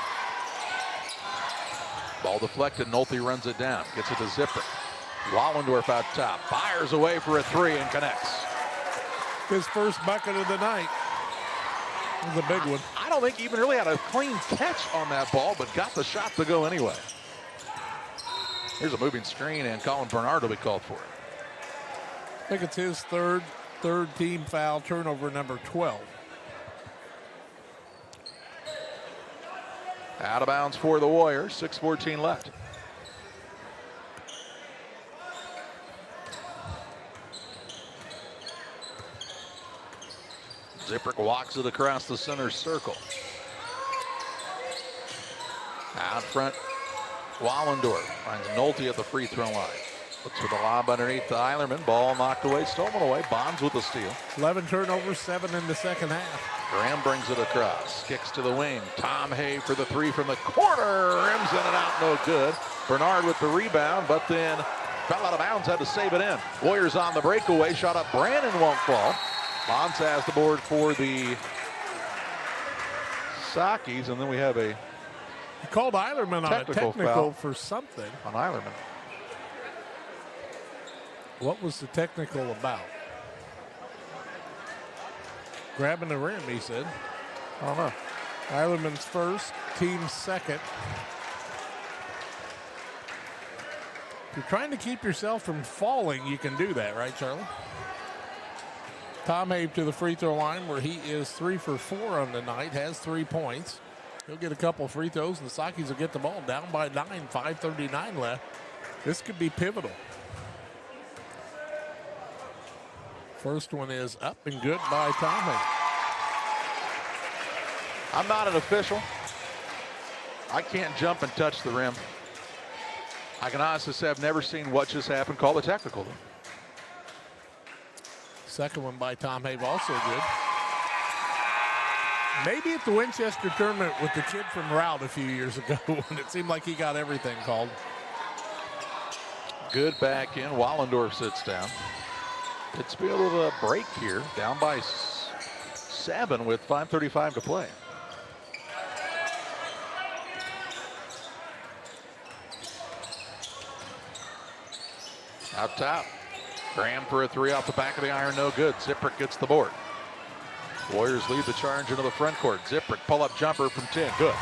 Ball deflected. Nolte runs it down. Gets it to Ziprick. Wallendorf out top. Fires away for a three and connects. His first bucket of the night. It was a big one. I don't think he even really had a clean catch on that ball, but got the shot to go anyway. Here's a moving screen, and Colin Bernard will be called for it. I think it's his third team foul, turnover number 12. Out of bounds for the Warriors, 6:14 left. Ziprick walks it across the center circle. Out front, Wallendorf finds Nolte at the free throw line. Looks for the lob underneath to Eilerman. Ball knocked away, stolen away. Bonds with the steal. 11 turnovers, 7 in the second half. Graham brings it across. Kicks to the wing. Tom Hay for the three from the corner. Rims in and out, no good. Bernard with the rebound, but then fell out of bounds, had to save it in. Warriors on the breakaway. Shot up. Brandon won't fall. Bonds has the board for the Sakis, and then we have a He called Eilerman on a technical foul for something. on Eilerman. What was the technical about? Grabbing the rim, he said. I don't know. Eilerman's first, team's second. If you're trying to keep yourself from falling, you can do that, right, Charlie? Tom Hay to the free throw line where he is 3 for 4 on the night, has 3 points. He'll get a couple free throws, and the Sakis will get the ball down by 9, 5:39 left. This could be pivotal. First one is up and good by Tom Hay. I'm not an official. I can't jump and touch the rim. I can honestly say I've never seen what just happened call the technical. Second one by Tom Hay, also good. Maybe at the Winchester tournament with the kid from Route a few years ago when it seemed like he got everything called. Good back in. Wallendorf sits down. Pittsfield with a break here, down by 7 with 5:35 to play. Out top, Graham for a three off the back of the iron, no good. Ziprick gets the board. Warriors lead the charge into the front court. Ziprick pull-up jumper from 10, good.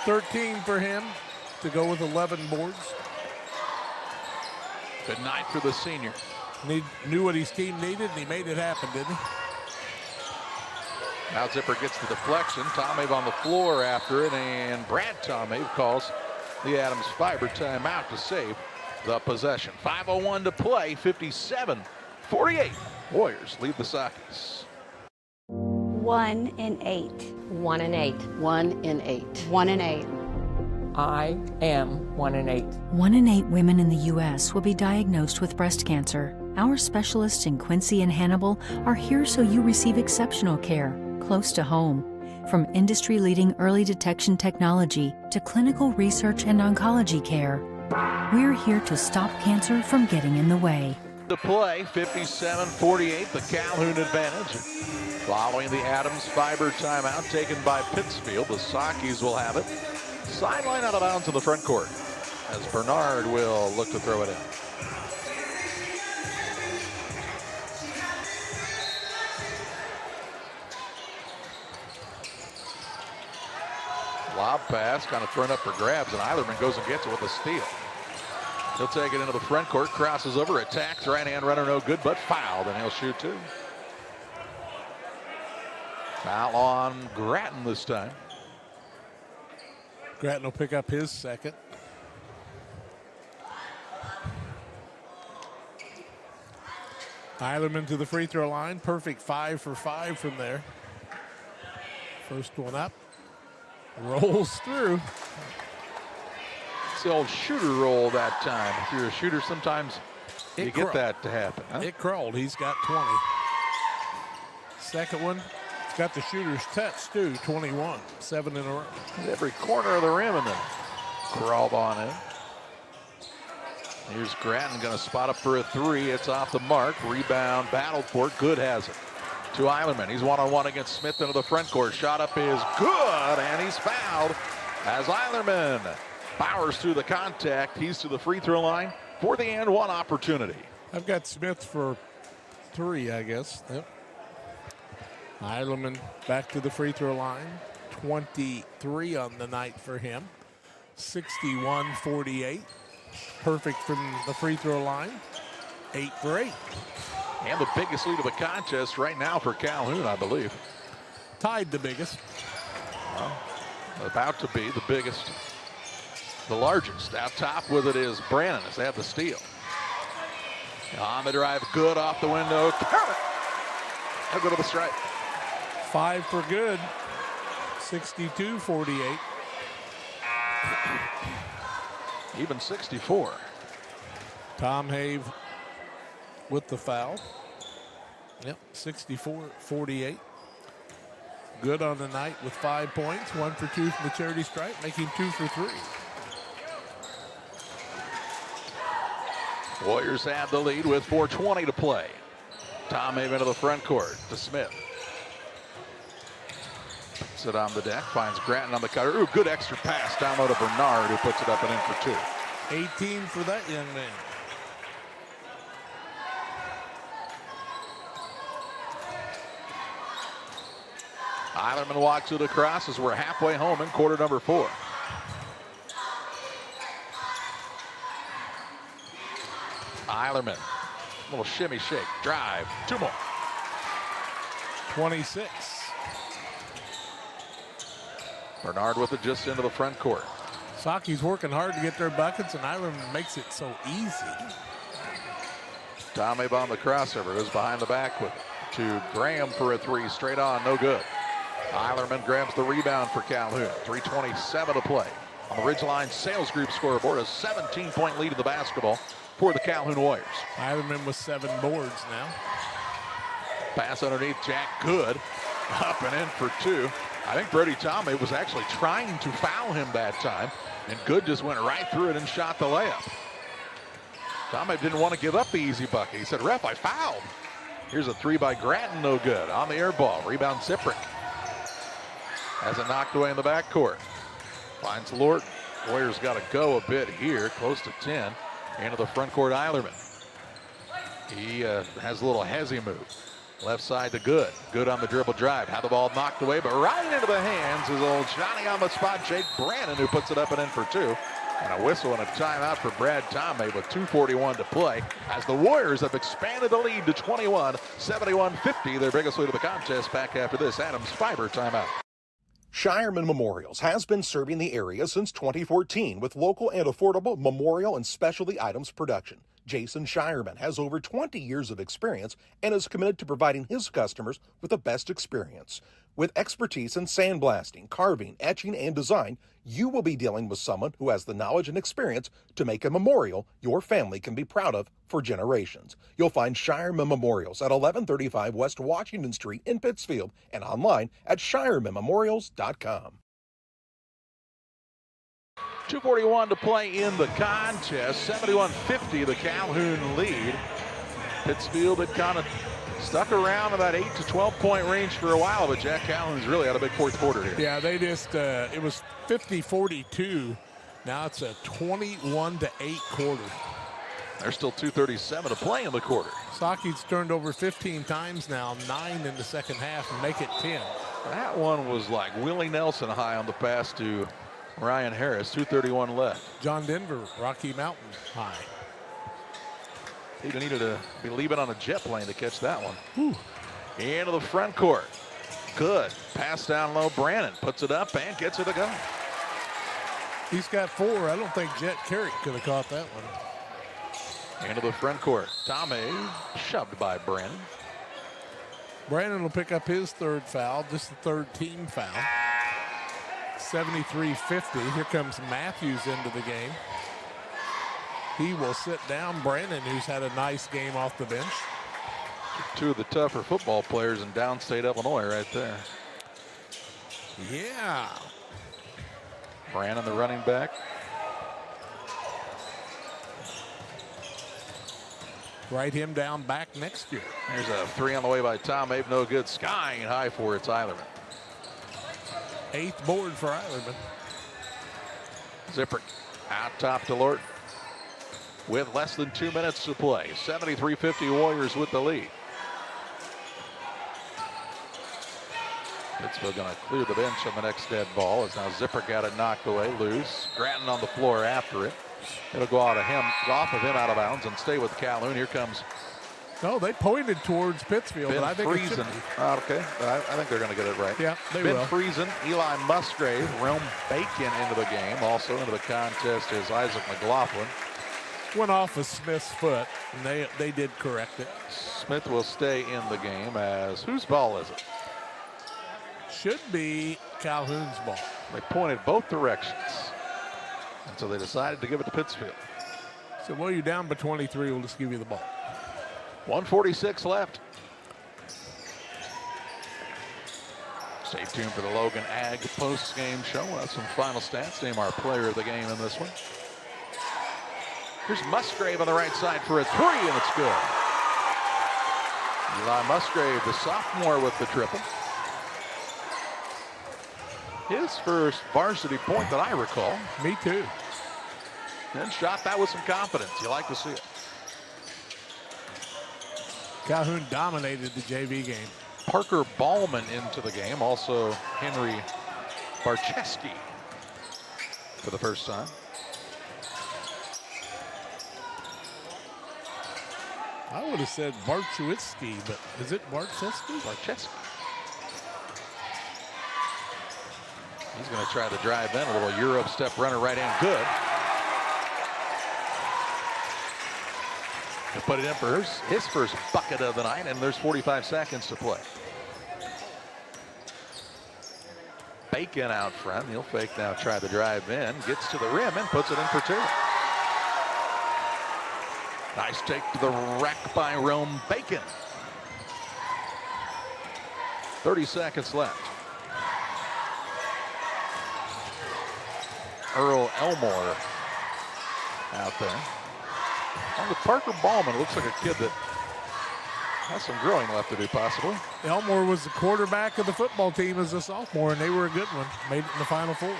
13 for him to go with 11 boards. Good night for the senior. Knew what his team needed, and he made it happen, didn't he? Now Zipper gets the deflection. Tomave on the floor after it, and Brad Tomave calls the Adams Fiber timeout to save the possession. 5:01 to play, 57-48. Warriors lead the Sockets. 1 in 8. 1 in 8. 1 in 8. 1 in 8. I am 1 in 8. 1 in 8 women in the U.S. will be diagnosed with breast cancer. Our specialists in Quincy and Hannibal are here so you receive exceptional care, close to home. From industry-leading early detection technology to clinical research and oncology care, we're here to stop cancer from getting in the way. To play, 57-48, the Calhoun advantage. Following the Adams Fiber timeout taken by Pittsfield, the Sakis will have it. Sideline out of bounds in the front court as Bernard will look to throw it in. Lob pass kind of thrown up for grabs, and Eilerman goes and gets it with a steal. He'll take it into the front court, crosses over, attacks, right-hand runner, no good, but fouled, and he'll shoot two. Foul on Grattan this time. Grattan will pick up his second. Eilerman to the free throw line. Perfect 5 for 5 from there. First one up. Rolls through. It's the old shooter roll that time. If you're a shooter, sometimes you get that to happen. Huh? It crawled. He's got 20. Second one. It's got the shooter's touch, too. 21. 7 in a row. Every corner of the rim and then crawled on in. Here's Grattan going to spot up for a three. It's off the mark. Rebound, battled for it. Good has it. To Eilerman. He's one-on-one against Smith into the front court. Shot up is good, and he's fouled as Eilerman powers through the contact. He's to the free throw line for the and one opportunity. I've got Smith for 3, I guess. Yep. Eilerman back to the free throw line. 23 on the night for him. 61-48. Perfect from the free throw line. 8 for 8. And the biggest lead of the contest right now for Calhoun, I believe. Tied the biggest. Well, about to be the biggest, the largest. Out top with it is Brannon as they have the steal. On the drive, good off the window. Count it. He'll go to the stripe. 5 for good. 62-48. Even 64. Tom Have with the foul. Yep, 64-48. Good on the night with 5 points, 1 for 2 from the charity stripe, making 2 for 3. Warriors have the lead with 4:20 to play. Tom Have into the front court to Smith. Puts it on the deck, finds Gratton on the cutter. Ooh, good extra pass down low to Bernard, who puts it up and in for 2. 18 for that young man. Eilerman walks it across as we're halfway home in quarter number 4. Eilerman, little shimmy shake, drive, 2 more. 26. Bernard with it just into the front court. Saki's working hard to get their buckets, and Eilerman makes it so easy. Tom Have on the crossover, goes behind the back with it to Graham for a 3, straight on, no good. Eilerman grabs the rebound for Calhoun. 3:27 to play. On the Ridgeline Sales Group scoreboard, a 17-point lead in the basketball for the Calhoun Warriors. Eilerman with 7 boards now. Pass underneath Jack Good. Up and in for 2. I think Brody Tomei was actually trying to foul him that time, and Good just went right through it and shot the layup. Tomei didn't want to give up the easy bucket. He said, "Ref, I fouled." Here's a 3 by Gratton, no good. On the air ball, rebound Ziprick. Has it knocked away in the backcourt. Finds Lorton. Warriors got to go a bit here, close to 10. Into the front court, Eilerman. He has a little hezzy move. Left side to Good. Good on the dribble drive. Had the ball knocked away, but right into the hands is old Johnny on the spot, Jake Brannon, who puts it up and in for 2. And a whistle and a timeout for Brad Tomei with 2:41 to play as the Warriors have expanded the lead to 21, 71-50. Their biggest lead of the contest. Back after this Adams Fiber timeout. Shireman Memorials has been serving the area since 2014 with local and affordable memorial and specialty items production. Jason Shireman has over 20 years of experience and is committed to providing his customers with the best experience. With expertise in sandblasting, carving, etching, and design, you will be dealing with someone who has the knowledge and experience to make a memorial your family can be proud of for generations. You'll find Shireman Memorials at 1135 West Washington Street in Pittsfield and online at shiremanmemorials.com. 2:41 to play in the contest. 71-50 the Calhoun lead. Pittsfield had kind of stuck around in that 8 to 12 point range for a while, but Jack Calhoun's really had a big fourth quarter here. Yeah, they just, it was 50-42. Now it's a 21-8 quarter. There's still 2:37 to play in the quarter. Saki's turned over 15 times now, 9 in the second half, and make it 10. That one was like Willie Nelson high on the pass to Ryan Harris. 2:31 left. John Denver, Rocky Mountain high. He needed to be leaving on a jet plane to catch that one. Whew. Into the front court. Good. Pass down low. Brannon puts it up and gets it to go. He's got 4. I don't think Jet Carrick could have caught that one. Into the front court. Tomei shoved by Brannon. Brannon will pick up his 3rd foul, just the 3rd team foul. 73-50. Here comes Matthews into the game. He will sit down Brannon, who's had a nice game off the bench. 2 of the tougher football players in downstate Illinois right there. Yeah. Brannon, the running back. Write him down back next year. There's a 3 on the way by Tom Abe. No good. Skying high for it's Eilerman. 8th board for Eilerman. Ziprick out top to Lorton. With less than 2 minutes to play. 73-50 Warriors with the lead. Pittsfield going to clear the bench on the next dead ball as now Ziprick got it knocked away loose. Gratton on the floor after it. It'll go out of him, off of him out of bounds and stay with Calhoun. Here comes. No, they pointed towards Pittsfield, Ben but I think Friesen. Okay, but I think they're going to get it right. Yeah, they Ben will. Friesen, Eli Musgrave, Rome Bacon into the game. Also into the contest is Isaac McLaughlin. Went off of Smith's foot, and they did correct it. Smith will stay in the game as whose ball is it? Should be Calhoun's ball. They pointed both directions. And so they decided to give it to Pittsfield. So while you're down by 23, we'll just give you the ball. 1:46 left. Stay tuned for the Logan Ag post-game show. We'll have some final stats. Name our player of the game in this one. Here's Musgrave on the right side for a 3, and it's good. Eli Musgrave, the sophomore, with the triple. His first varsity point that I recall. Me too. And shot that with some confidence. You like to see it. Calhoun dominated the JV game. Parker Ballman into the game. Also Henry Barczewski for the first time. I would have said Barczewski, but is it Barczewski? Barczewski. He's going to try to drive in. A little Euro step runner right in. Good. To put it in for his first bucket of the night, and there's 45 seconds to play. Bacon out front. He'll fake now, try the drive in. Gets to the rim and puts it in for 2. Nice take to the rack by Rome Bacon. 30 seconds left. Earl Elmore out there. And with Parker Ballman, it looks like a kid that has some growing left to do, possibly. Elmore was the quarterback of the football team as a sophomore, and they were a good one. Made it in the Final Four.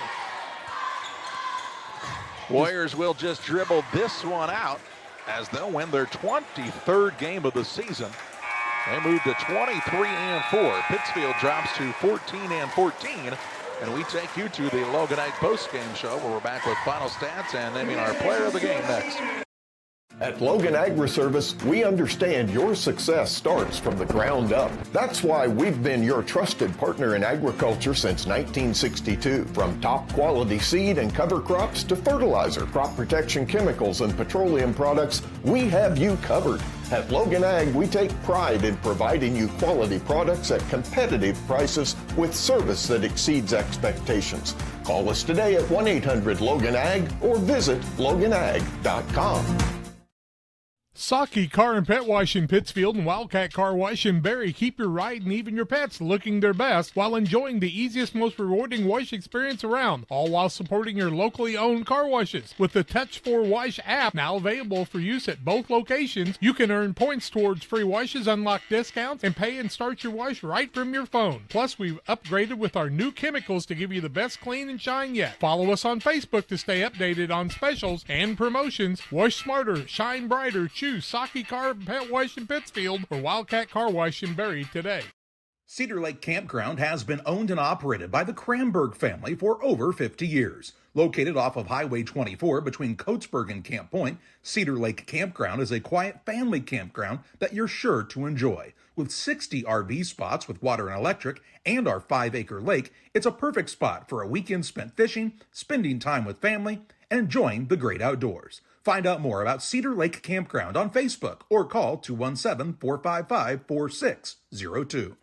Warriors will just dribble this one out as they'll win their 23rd game of the season. They move to 23-4. Pittsfield drops to 14-14. And we take you to the Logan Ag post-game show, where we're back with final stats and naming our player of the game next. At Logan Agri-Service, we understand your success starts from the ground up. That's why we've been your trusted partner in agriculture since 1962. From top quality seed and cover crops to fertilizer, crop protection chemicals, and petroleum products, we have you covered. At Logan Ag, we take pride in providing you quality products at competitive prices with service that exceeds expectations. Call us today at 1-800-LOGAN-AG or visit loganag.com. Saki Car and Pet Wash in Pittsfield and Wildcat Car Wash in Barry keep your ride and even your pets looking their best while enjoying the easiest, most rewarding wash experience around, all while supporting your locally owned car washes. With the Touch4Wash app now available for use at both locations, you can earn points towards free washes, unlock discounts, and pay and start your wash right from your phone. Plus, we've upgraded with our new chemicals to give you the best clean and shine yet. Follow us on Facebook to stay updated on specials and promotions. Wash smarter, shine brighter, choose Saki Car and Pet Wash in Pittsfield or Wildcat Car Wash in Barry today. Cedar Lake Campground has been owned and operated by the Kramberg family for over 50 years. Located off of Highway 24 between Coatesburg and Camp Point, Cedar Lake Campground is a quiet family campground that you're sure to enjoy. With 60 RV spots with water and electric and our 5-acre lake, it's a perfect spot for a weekend spent fishing, spending time with family, and enjoying the great outdoors. Find out more about Cedar Lake Campground on Facebook or call 217-455-4602.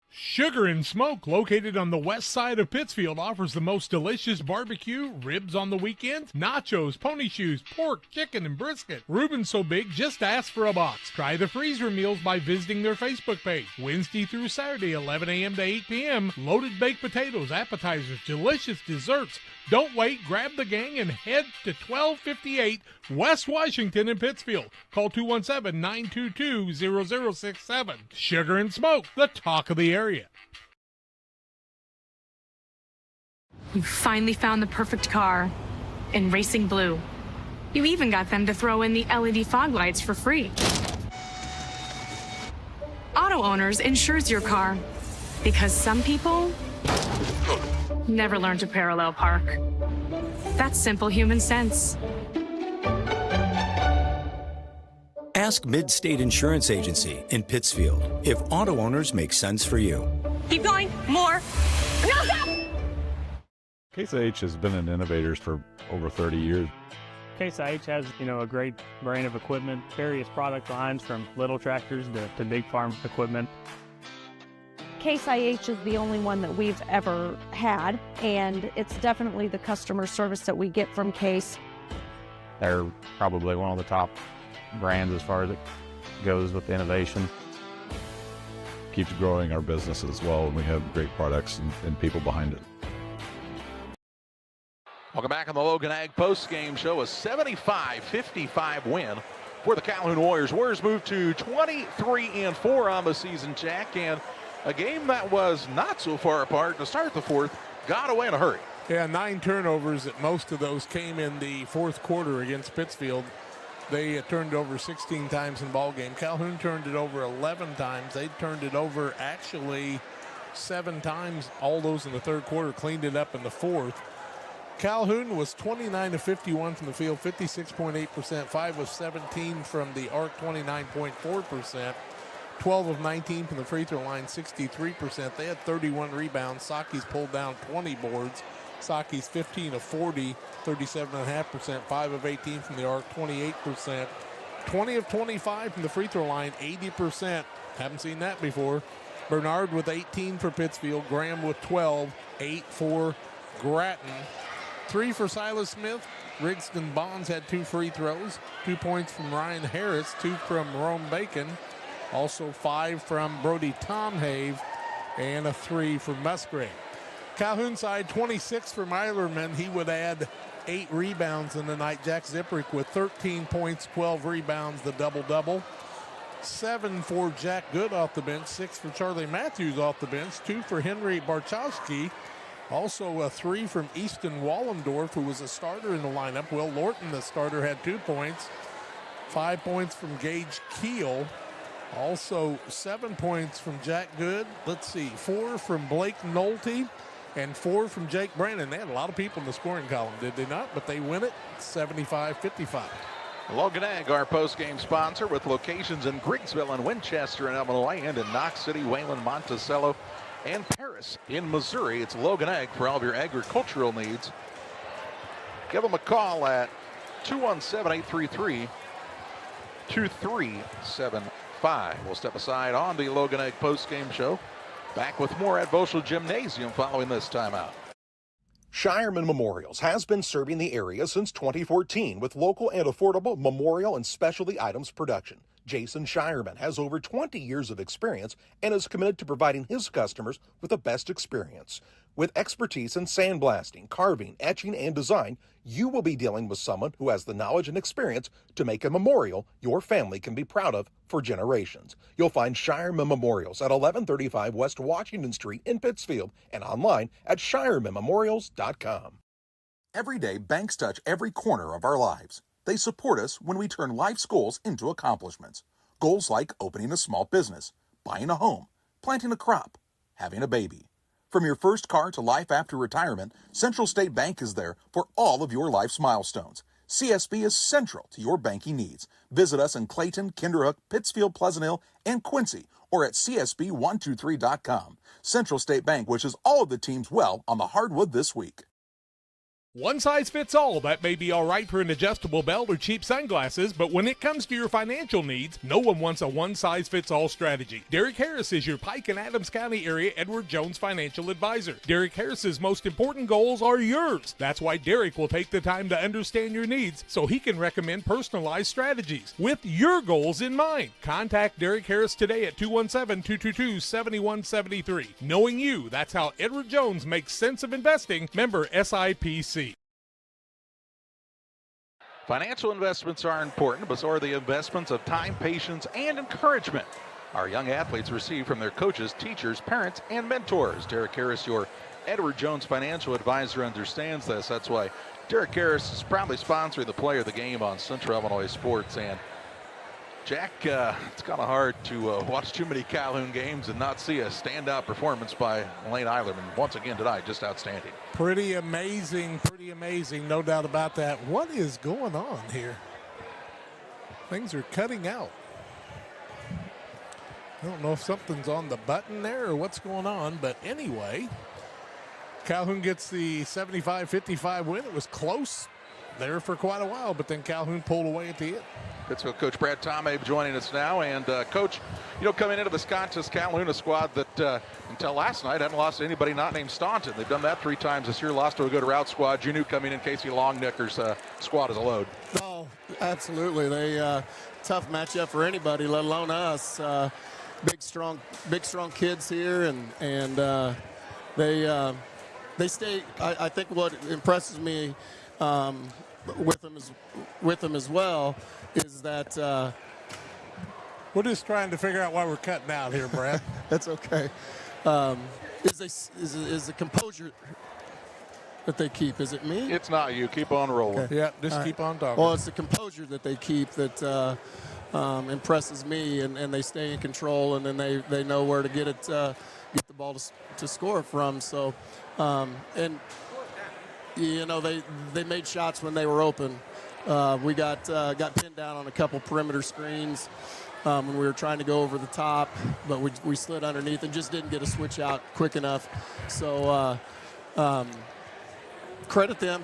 Sugar and Smoke, located on the west side of Pittsfield, offers the most delicious barbecue, ribs on the weekends, nachos, pony shoes, pork, chicken, and brisket. Reuben's so big, just ask for a box. Try the freezer meals by visiting their Facebook page. Wednesday through Saturday, 11 a.m. to 8 p.m. Loaded baked potatoes, appetizers, delicious desserts. Don't wait, grab the gang and head to 1258 West Washington in Pittsfield. Call 217-922-0067. Sugar and Smoke, the talk of the area. You finally found the perfect car in racing blue. You even got them to throw in the LED fog lights for free. Auto Owners insures your car because some people never learn to parallel park. That's simple human sense. Ask Mid-State Insurance Agency in Pittsfield if Auto Owners make sense for you. Keep going. More. No, stop! Case IH has been in Innovators for over 30 years. Case IH has, a great brand of equipment, various product lines from little tractors to big farm equipment. Case IH is the only one that we've ever had, and it's definitely the customer service that we get from Case. They're probably one of the top brands as far as it goes with innovation. Keeps growing our business as well, and we have great products and people behind it. Welcome back on the Logan Ag Postgame Show. A 75-55 win for the Calhoun Warriors. Warriors move to 23-4 on the season, Jack, and a game that was not so far apart to start the fourth got away in a hurry. Yeah, 9 turnovers. Most of those came in the fourth quarter against Pittsfield. They turned it over 16 times in the ball game. Calhoun turned it over 11 times. They turned it over actually 7 times. All those in the third quarter, cleaned it up in the fourth. Calhoun was 29 of 51 from the field, 56.8%, 5 of 17 from the arc, 29.4%, 12 of 19 from the free throw line, 63%. They had 31 rebounds. Saki's pulled down 20 boards. Saki's 15 of 40, 37.5%, 5 of 18 from the arc, 28%, 20 of 25 from the free throw line, 80%. Haven't seen that before. Bernard with 18 for Pittsfield, Graham with 12, 8 for Grattan. 3 for Silas Smith. Rigston Bonds had 2 free throws, 2 points from Ryan Harris, 2 from Rome Bacon, also 5 from Brody Tomhave, and a 3 from Musgrave. Calhoun side, 26 for Meilerman. He would add 8 rebounds in the night. Jack Ziprick with 13 points, 12 rebounds, the double-double. 7 for Jack Good off the bench, 6 for Charlie Matthews off the bench, 2 for Henry Barchowski. Also a 3 from Easton Wallendorf, who was a starter in the lineup. Will Lorton, the starter, had 2 points. 5 points from Gage Keel. Also 7 points from Jack Good. 4 from Blake Nolte. And 4 from Jake Brandon. They had a lot of people in the scoring column, did they not? But they win it 75-55. Logan Ag, our post-game sponsor, with locations in Griggsville and Winchester in Illinois, and in Knox City, Wayland, Monticello, and Paris in Missouri. It's Logan Ag for all of your agricultural needs. Give them a call at 217-833-2375. We'll step aside on the Logan Ag post-game show. Back with more at Voschel Gymnasium following this timeout. Shireman Memorials has been serving the area since 2014 with local and affordable memorial and specialty items production. Jason Shireman has over 20 years of experience and is committed to providing his customers with the best experience. With expertise in sandblasting, carving, etching, and design, you will be dealing with someone who has the knowledge and experience to make a memorial your family can be proud of for generations. You'll find Shireman Memorials at 1135 West Washington Street in Pittsfield and online at shiremanmemorials.com. Every day, banks touch every corner of our lives. They support us when we turn life's goals into accomplishments. Goals like opening a small business, buying a home, planting a crop, having a baby. From your first car to life after retirement, Central State Bank is there for all of your life's milestones. CSB is central to your banking needs. Visit us in Clayton, Kinderhook, Pittsfield, Pleasant Hill, and Quincy, or at csb123.com. Central State Bank wishes all of the teams well on the hardwood this week. One size fits all. That may be all right for an adjustable belt or cheap sunglasses, but when it comes to your financial needs, no one wants a one-size-fits-all strategy. Derek Harris is your Pike and Adams County area Edward Jones financial advisor. Derek Harris's most important goals are yours. That's why Derek will take the time to understand your needs so he can recommend personalized strategies with your goals in mind. Contact Derek Harris today at 217-222-7173. Knowing you, that's how Edward Jones makes sense of investing. Member SIPC. Financial investments are important, but so are the investments of time, patience, and encouragement our young athletes receive from their coaches, teachers, parents, and mentors. Derek Harris, your Edward Jones financial advisor, understands this. That's why Derek Harris is proudly sponsoring the Play of the Game on Central Illinois Sports. And Jack, it's kind of hard to watch too many Calhoun games and not see a standout performance by Lane Eilerman. Once again tonight, just outstanding. Pretty amazing, no doubt about that. What is going on here? Things are cutting out. I don't know if something's on the button there or what's going on, but anyway, Calhoun gets the 75-55 win. It was close there for quite a while, but then Calhoun pulled away at the end. Pittsfield coach Brad Tomei joining us now. And, Coach, coming into this contest, Calhoun, a squad that until last night hadn't lost to anybody not named Staunton. They've done that 3 times this year, lost to a good route squad. You knew coming in Casey Longnicker's squad is a load. Oh, absolutely. They tough matchup for anybody, let alone us. Big, strong kids here, and they stay. I think what impresses me with them as well is that we're just trying to figure out why we're cutting out here, Brad. That's okay. Is the composure that they keep? Is it me? It's not you. Keep on rolling. Okay. Yeah, just keep on talking. Well, it's the composure that they keep that impresses me, and they stay in control, and then they know where to get the ball to score from. So, and they made shots when they were open. We got pinned down on a couple perimeter screens when we were trying to go over the top, but we slid underneath and just didn't get a switch out quick enough. So credit them.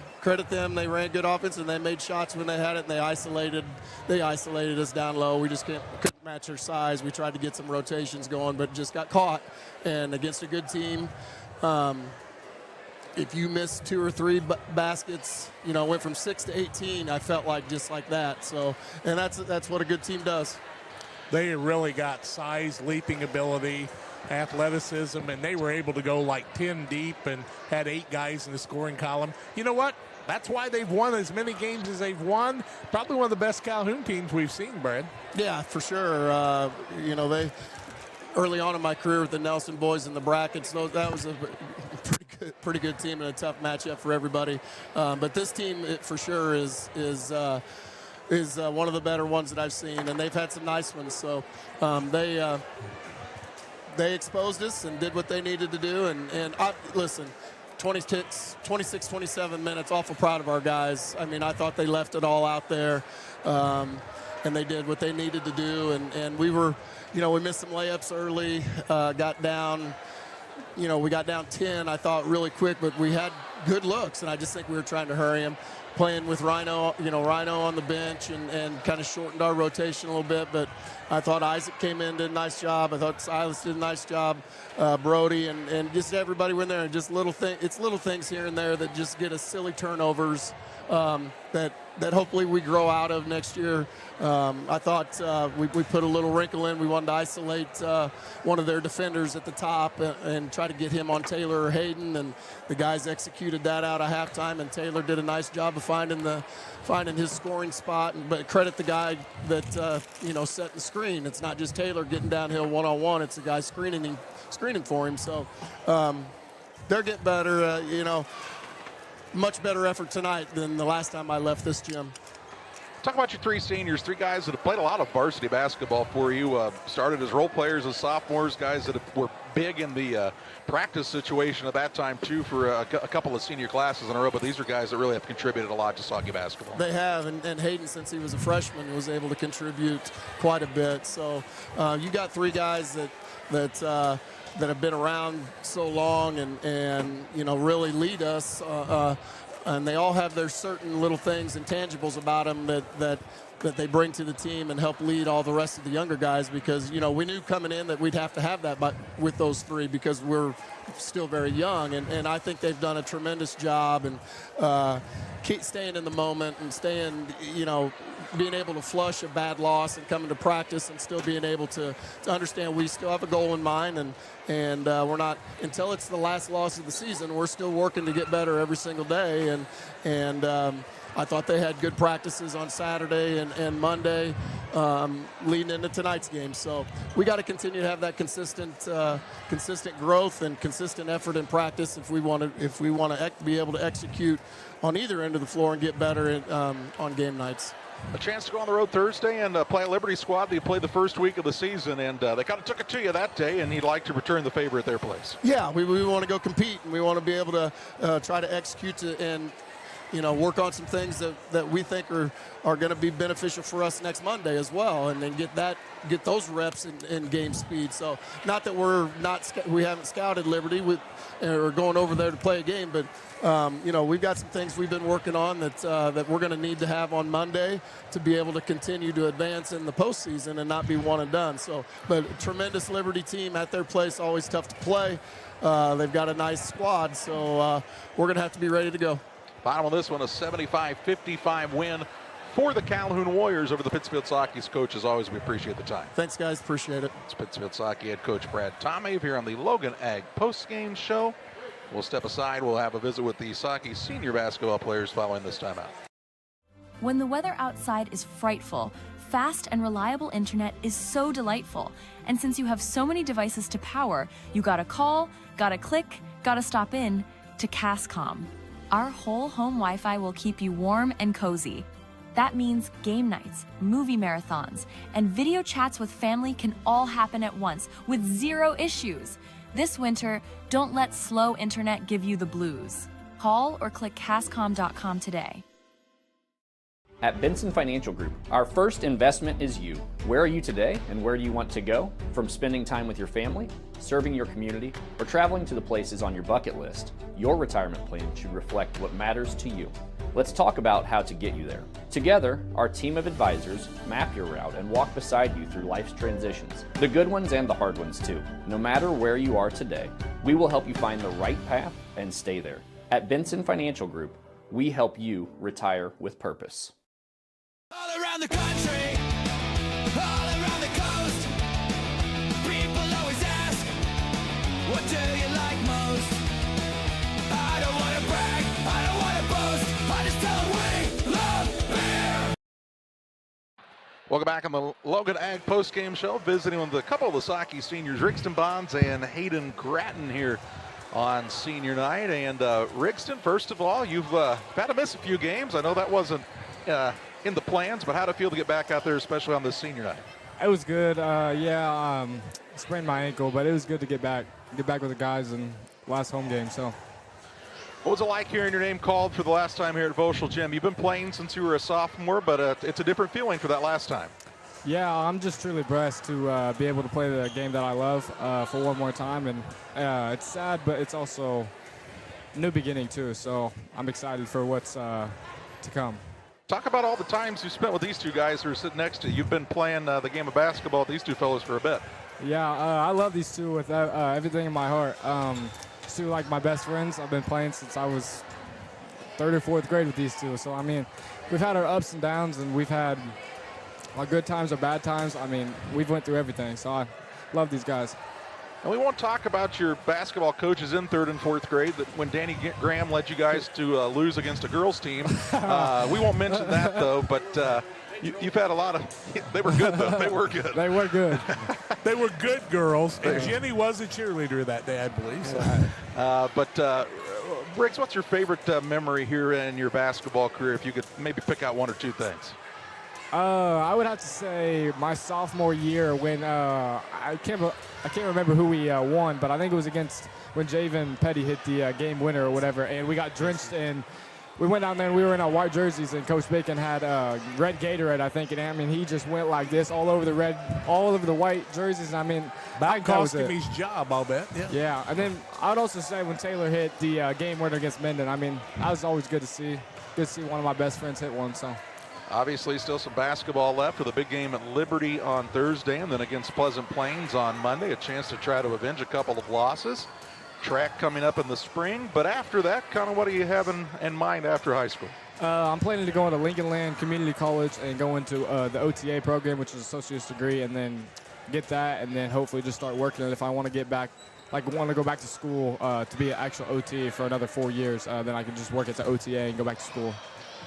They ran good offense and they made shots when they had it, and they isolated us down low. We just couldn't match their size. We tried to get some rotations going, but just got caught. And against a good team, if you miss 2 or 3 baskets, went from 6 to 18, I felt like just like that. So, and that's what a good team does. They really got size, leaping ability, athleticism, and they were able to go like 10 deep and had 8 guys in the scoring column. You know what? That's why they've won as many games as they've won. Probably one of the best Calhoun teams we've seen, Brad. Yeah, for sure. They early on in my career with the Nelson boys in the brackets, that was a pretty good team and a tough matchup for everybody. But this team, for sure, is one of the better ones that I've seen, and they've had some nice ones. So they exposed us and did what they needed to do. And listen, 26, 27 minutes, awful proud of our guys. I mean, I thought they left it all out there, and they did what they needed to do. And we were, we missed some layups early, got down. We got down 10, I thought, really quick, but we had good looks, and I just think we were trying to hurry them. Playing with Rhino on the bench and kind of shortened our rotation a little bit, but I thought Isaac came in, did a nice job. I thought Silas did a nice job, Brody, and just everybody went there, and just little things here and there that just get us silly turnovers that hopefully we grow out of next year. I thought we put a little wrinkle in. We wanted to isolate one of their defenders at the top and try to get him on Taylor or Hayden, and the guys executed that out at halftime, and Taylor did a nice job of finding his scoring spot. But credit the guy that set the screen. It's not just Taylor getting downhill one-on-one. It's the guy screening for him. So they're getting better. Much better effort tonight than the last time I left this gym. Talk about your 3 seniors, 3 guys that have played a lot of varsity basketball for you. Started as role players as sophomores, guys that were big in the practice situation at that time, too, for a couple of senior classes in a row. But these are guys that really have contributed a lot to Saugee basketball. They have, and Hayden, since he was a freshman, was able to contribute quite a bit. So you got 3 guys that have been around so long and really lead us. And they all have their certain little things and tangibles about them that they bring to the team and help lead all the rest of the younger guys, because we knew coming in that we'd have to have that with those 3 because we're still very young, and I think they've done a tremendous job and keep staying in the moment and being able to flush a bad loss and coming to practice and still being able to understand we still have a goal in mind, and we're not, until it's the last loss of the season, we're still working to get better every single day. And I thought they had good practices on Saturday and Monday leading into tonight's game. So we got to continue to have that consistent growth and consistent effort in practice if we want to be able to execute on either end of the floor and get better on game nights. A chance to go on the road Thursday and play a Liberty squad that you played the first week of the season, and they kind of took it to you that day, and you'd like to return the favor at their place. Yeah, we want to go compete, and we want to be able to try to execute and work on some things that we think are going to be beneficial for us next Monday as well, and then get those reps in game speed. So not that we haven't scouted Liberty or going over there to play a game, but we've got some things we've been working on that we're going to need to have on Monday to be able to continue to advance in the postseason and not be one and done. So, but tremendous Liberty team at their place, always tough to play. They've got a nice squad, so we're going to have to be ready to go. Bottom of this one, a 75-55 win for the Calhoun Warriors over the Pittsfield Sockies. Coach, as always, we appreciate the time. Thanks, guys. Appreciate it. It's Pittsfield Socky head coach Brad Tomave here on the Logan Ag postgame show. We'll step aside. We'll have a visit with the Socky senior basketball players following this timeout. When the weather outside is frightful, fast and reliable internet is so delightful. And since you have so many devices to power, you gotta call, gotta click, gotta stop in to Cascom. Our whole home Wi-Fi will keep you warm and cozy. That means game nights, movie marathons, and video chats with family can all happen at once with 0 issues. This winter, don't let slow internet give you the blues. Call or click Cascom.com today. At Benson Financial Group, our first investment is you. Where are you today and where do you want to go? From spending time with your family, serving your community, or traveling to the places on your bucket list, your retirement plan should reflect what matters to you. Let's talk about how to get you there. Together, our team of advisors map your route and walk beside you through life's transitions, the good ones and the hard ones too. No matter where you are today, we will help you find the right path and stay there. At Benson Financial Group, we help you retire with purpose. All around the country, all around the coast, people always ask, what do you like most? I don't want to brag, I don't want to boast, I just tell them we love beer. Welcome back on the Logan Ag postgame show, visiting with a couple of the Socky seniors, Rigston Bonds and Hayden Gratton here on senior night. And Rigston, first of all, you've had to miss a few games. I know that wasn't in the plans, but how'd it feel to get back out there, especially on this senior night? It was good. Sprained my ankle, but it was good to get back with the guys in last home game. So, what was it like hearing your name called for the last time here at Voschel Gym? You've been playing since you were a sophomore, but it's a different feeling for that last time. Yeah, I'm just truly blessed to be able to play the game that I love for one more time, and it's sad, but it's also a new beginning too. So I'm excited for what's to come. Talk about all the times you spent with these two guys who are sitting next to you. You've been playing the game of basketball with these two fellows for a bit. Yeah, I love these two with everything in my heart. These two like my best friends. I've been playing since I was 3rd or 4th grade with these two. So, I mean, we've had our ups and downs, and we've had our good times, our bad times. I mean, we've went through everything. So I love these guys. And we won't talk about your basketball coaches in 3rd and 4th grade, that when Danny Graham led you guys to lose against a girls team. We won't mention that, though, but you've had a lot of – they were good, though. They were good. They were good. They were good girls, and Jenny was a cheerleader that day, I believe. So. Briggs, what's your favorite memory here in your basketball career, if you could maybe pick out one or two things? I would have to say my sophomore year when I can't remember who we won, but I think it was against when Javen Petty hit the game winner or whatever, and we got drenched in. We went down there and we were in our white jerseys, and Coach Bacon had red Gatorade, I think, and I mean he just went like this all over the white jerseys. And I mean, that cost him his job, I'll bet. Yeah, and then I would also say when Taylor hit the game winner against Menden, I mean that was always good to see. Good to see one of my best friends hit one. So. Obviously, still some basketball left for the big game at Liberty on Thursday, and then against Pleasant Plains on Monday. A chance to try to avenge a couple of losses. Track coming up in the spring, but after that, kind of what do you have in mind after high school? I'm planning to go into Lincoln Land Community College and go into the OTA program, which is associate's degree, and then get that, and then hopefully just start working. And if I want to get back, want to go back to school to be an actual OT for another 4 years, then I can just work at the OTA and go back to school.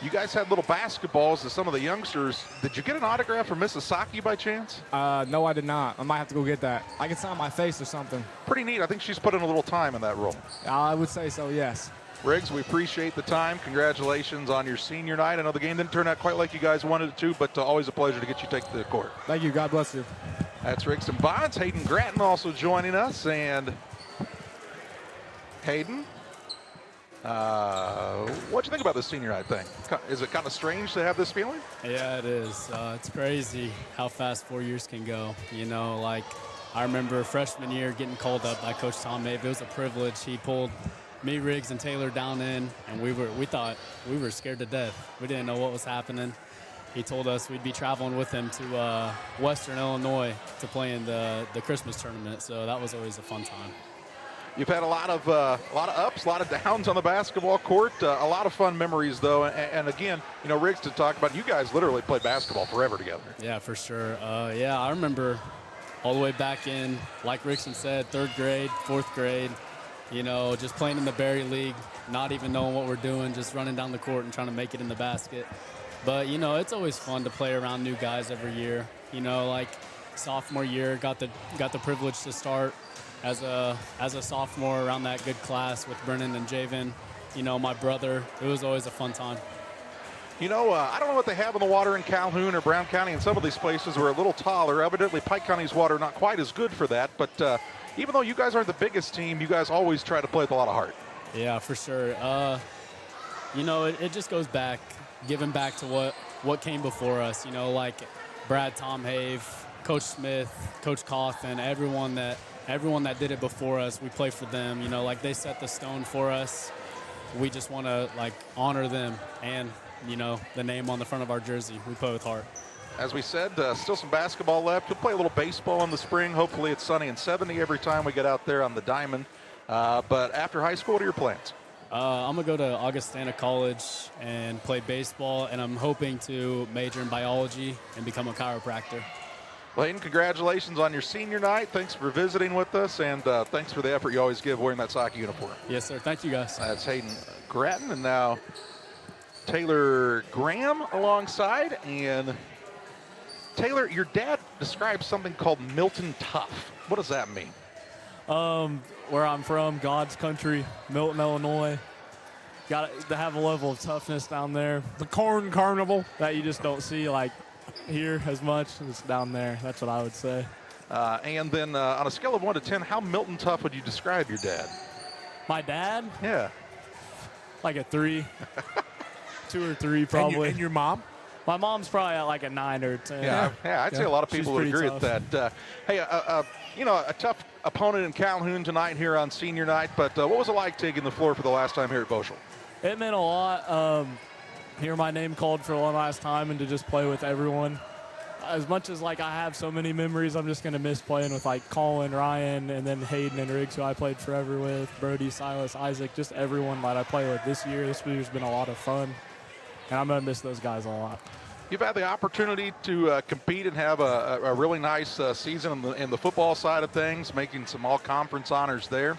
You guys had little basketballs to some of the youngsters. Did you get an autograph from Mrs. Socky by chance? No, I did not. I might have to go get that. I can sign my face or something. Pretty neat. I think she's put in a little time in that role. I would say so, yes. Riggs, we appreciate the time. Congratulations on your senior night. I know the game didn't turn out quite like you guys wanted it to, but always a pleasure to get you take to the court. Thank you. God bless you. That's Riggs and Bonds. Hayden Gratton also joining us. And Hayden, What'd you think about this senior night thing? Is it kind of strange to have this feeling? Yeah, it is. It's crazy how fast 4 years can go. You know, like I remember freshman year getting called up by Coach Tom Mave. It was a privilege. He pulled me, Riggs, and Taylor down in, and we thought we were scared to death. We didn't know what was happening. He told us we'd be traveling with him to Western Illinois to play in the Christmas tournament. So that was always a fun time. You've had a lot of ups, a lot of downs on the basketball court. A lot of fun memories, though. And again, you know, Riggs, to talk about, you guys literally played basketball forever together. Yeah, for sure. Yeah, I remember all the way back in, like Rickson said, 3rd grade, 4th grade, you know, just playing in the Berry League, not even knowing what we're doing, just running down the court and trying to make it in the basket. But, you know, it's always fun to play around new guys every year. You know, like sophomore year, got the privilege to start as a sophomore around that good class with Brennan and Javen, you know, my brother. It was always a fun time. You know, I don't know what they have in the water in Calhoun or Brown County, and some of these places were a little taller. Evidently, Pike County's water not quite as good for that. But even though you guys aren't the biggest team, you guys always try to play with a lot of heart. Yeah, for sure. You know, it just goes back, giving back to what came before us. You know, like Brad Tom Have, Coach Smith, Coach Coffin, everyone that did it before us, we play for them. You know, like they set the stone for us. We just want to like honor them and, you know, the name on the front of our jersey. We play with heart. As we said, still some basketball left. We'll play a little baseball in the spring. Hopefully it's sunny and 70 every time we get out there on the diamond. But after high school, what are your plans? I'm going to go to Augustana College and play baseball, and I'm hoping to major in biology and become a chiropractor. Well, Hayden, congratulations on your senior night. Thanks for visiting with us, and thanks for the effort you always give wearing that soccer uniform. Yes, sir. Thank you, guys. That's Hayden Gratton, and now Taylor Graham alongside. And Taylor, your dad described something called Milton Tough. What does that mean? Where I'm from, God's country, Milton, Illinois. Got to have a level of toughness down there. The Corn Carnival that you just don't see like here as much as down there. That's what I would say. And then on a scale of 1 to 10, how Milton Tough would you describe your dad? My dad? Yeah. Like a 3. 2 or 3 probably. And your mom? My mom's probably at like a 9 or 10. Yeah, I'd say a lot of people would agree with that. Hey, you know, a tough opponent in Calhoun tonight here on senior night, but what was it like taking the floor for the last time here at Boschel? It meant a lot. Hear my name called for one last time and to just play with everyone. As much as like I have so many memories, I'm just going to miss playing with like Colin, Ryan, and then Hayden and Riggs, who I played forever with, Brody, Silas, Isaac, just everyone that I play with this year. This year's been a lot of fun, and I'm going to miss those guys a lot. You've had the opportunity to compete and have a really nice season in the football side of things, making some all-conference honors there.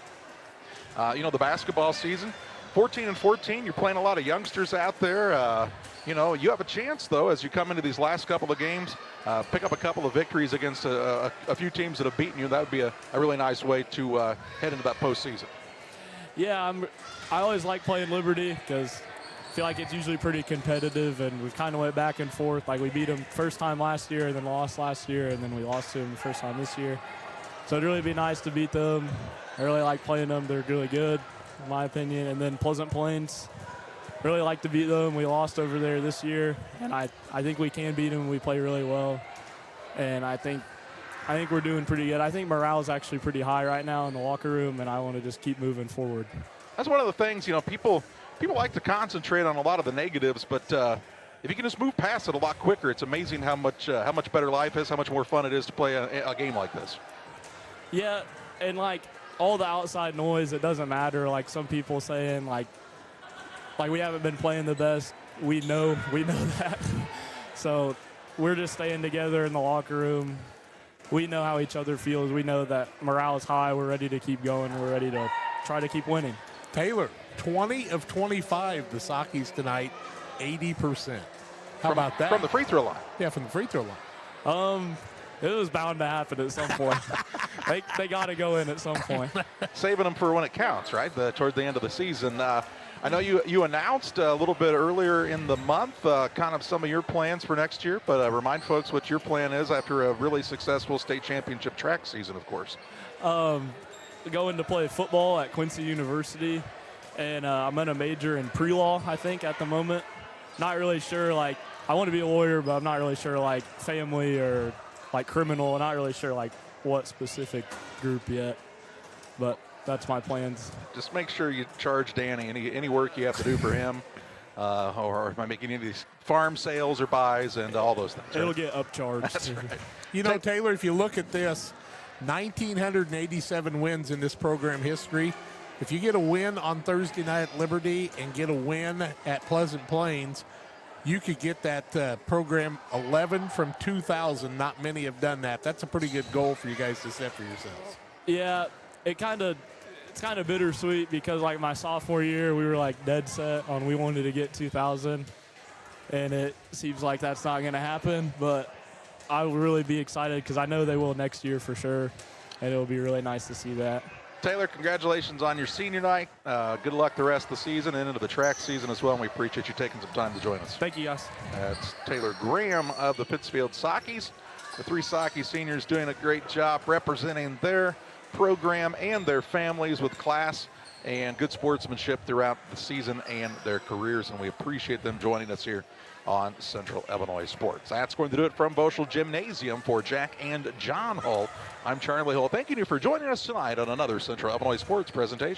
You know, the basketball season, 14-14, you're playing a lot of youngsters out there. You know, you have a chance, though, as you come into these last couple of games, pick up a couple of victories against a few teams that have beaten you. That would be a really nice way to head into that postseason. Yeah, I always like playing Liberty because I feel like it's usually pretty competitive, and we kind of went back and forth. Like we beat them first time last year and then lost last year, and then we lost to them the first time this year. So it'd really be nice to beat them. I really like playing them. They're really good, in my opinion. And then Pleasant Plains, really like to beat them. We lost over there this year, and I think we can beat them. We play really well, and I think we're doing pretty good. I think morale is actually pretty high right now in the locker room, and I want to just keep moving forward. That's one of the things, you know, people like to concentrate on a lot of the negatives, but if you can just move past it a lot quicker, it's amazing how much better life is, how much more fun it is to play a game like this. Yeah, and like all the outside noise, it doesn't matter. Like some people saying like we haven't been playing the best. We know that. So we're just staying together in the locker room. We know how each other feels. We know that morale is high. We're ready to keep going. We're ready to try to keep winning. Taylor, 20 of 25, the Sockies tonight, 80%. How about that? From the free throw line. Yeah, from the free throw line. It was bound to happen at some point. they got to go in at some point. Saving them for when it counts, right? Toward the end of the season. I know you announced a little bit earlier in the month kind of some of your plans for next year, but remind folks what your plan is after a really successful state championship track season, of course. Going to play football at Quincy University, and I'm going to major in pre-law, I think, at the moment. Not really sure, like, I want to be a lawyer, but I'm not really sure, like, family or, like, criminal. I'm not really sure, like, what specific group yet. But that's my plans. Just make sure you charge Danny any work you have to do for him. Or am I making any of these farm sales or buys and all those things? Right? It'll get upcharged. That's right. You know, Taylor, if you look at this, 1,987 wins in this program history. If you get a win on Thursday night at Liberty and get a win at Pleasant Plains, you could get that program 11 from 2,000. Not many have done that. That's a pretty good goal for you guys to set for yourselves. Yeah, it's kind of bittersweet because, like, my sophomore year, we were, like, dead set on we wanted to get 2,000, and it seems like that's not going to happen. But I will really be excited because I know they will next year for sure, and it will be really nice to see that. Taylor, congratulations on your senior night. Good luck the rest of the season and into the track season as well, and we appreciate you taking some time to join us. Thank you, guys. That's Taylor Graham of the Pittsfield Sockies. The 3 Socky seniors doing a great job representing their program and their families with class and good sportsmanship throughout the season and their careers, and we appreciate them joining us here on Central Illinois Sports. That's going to do it from Boschel Gymnasium. For Jack and John Hull, I'm Charlie Hull. Thank you for joining us tonight on another Central Illinois Sports presentation.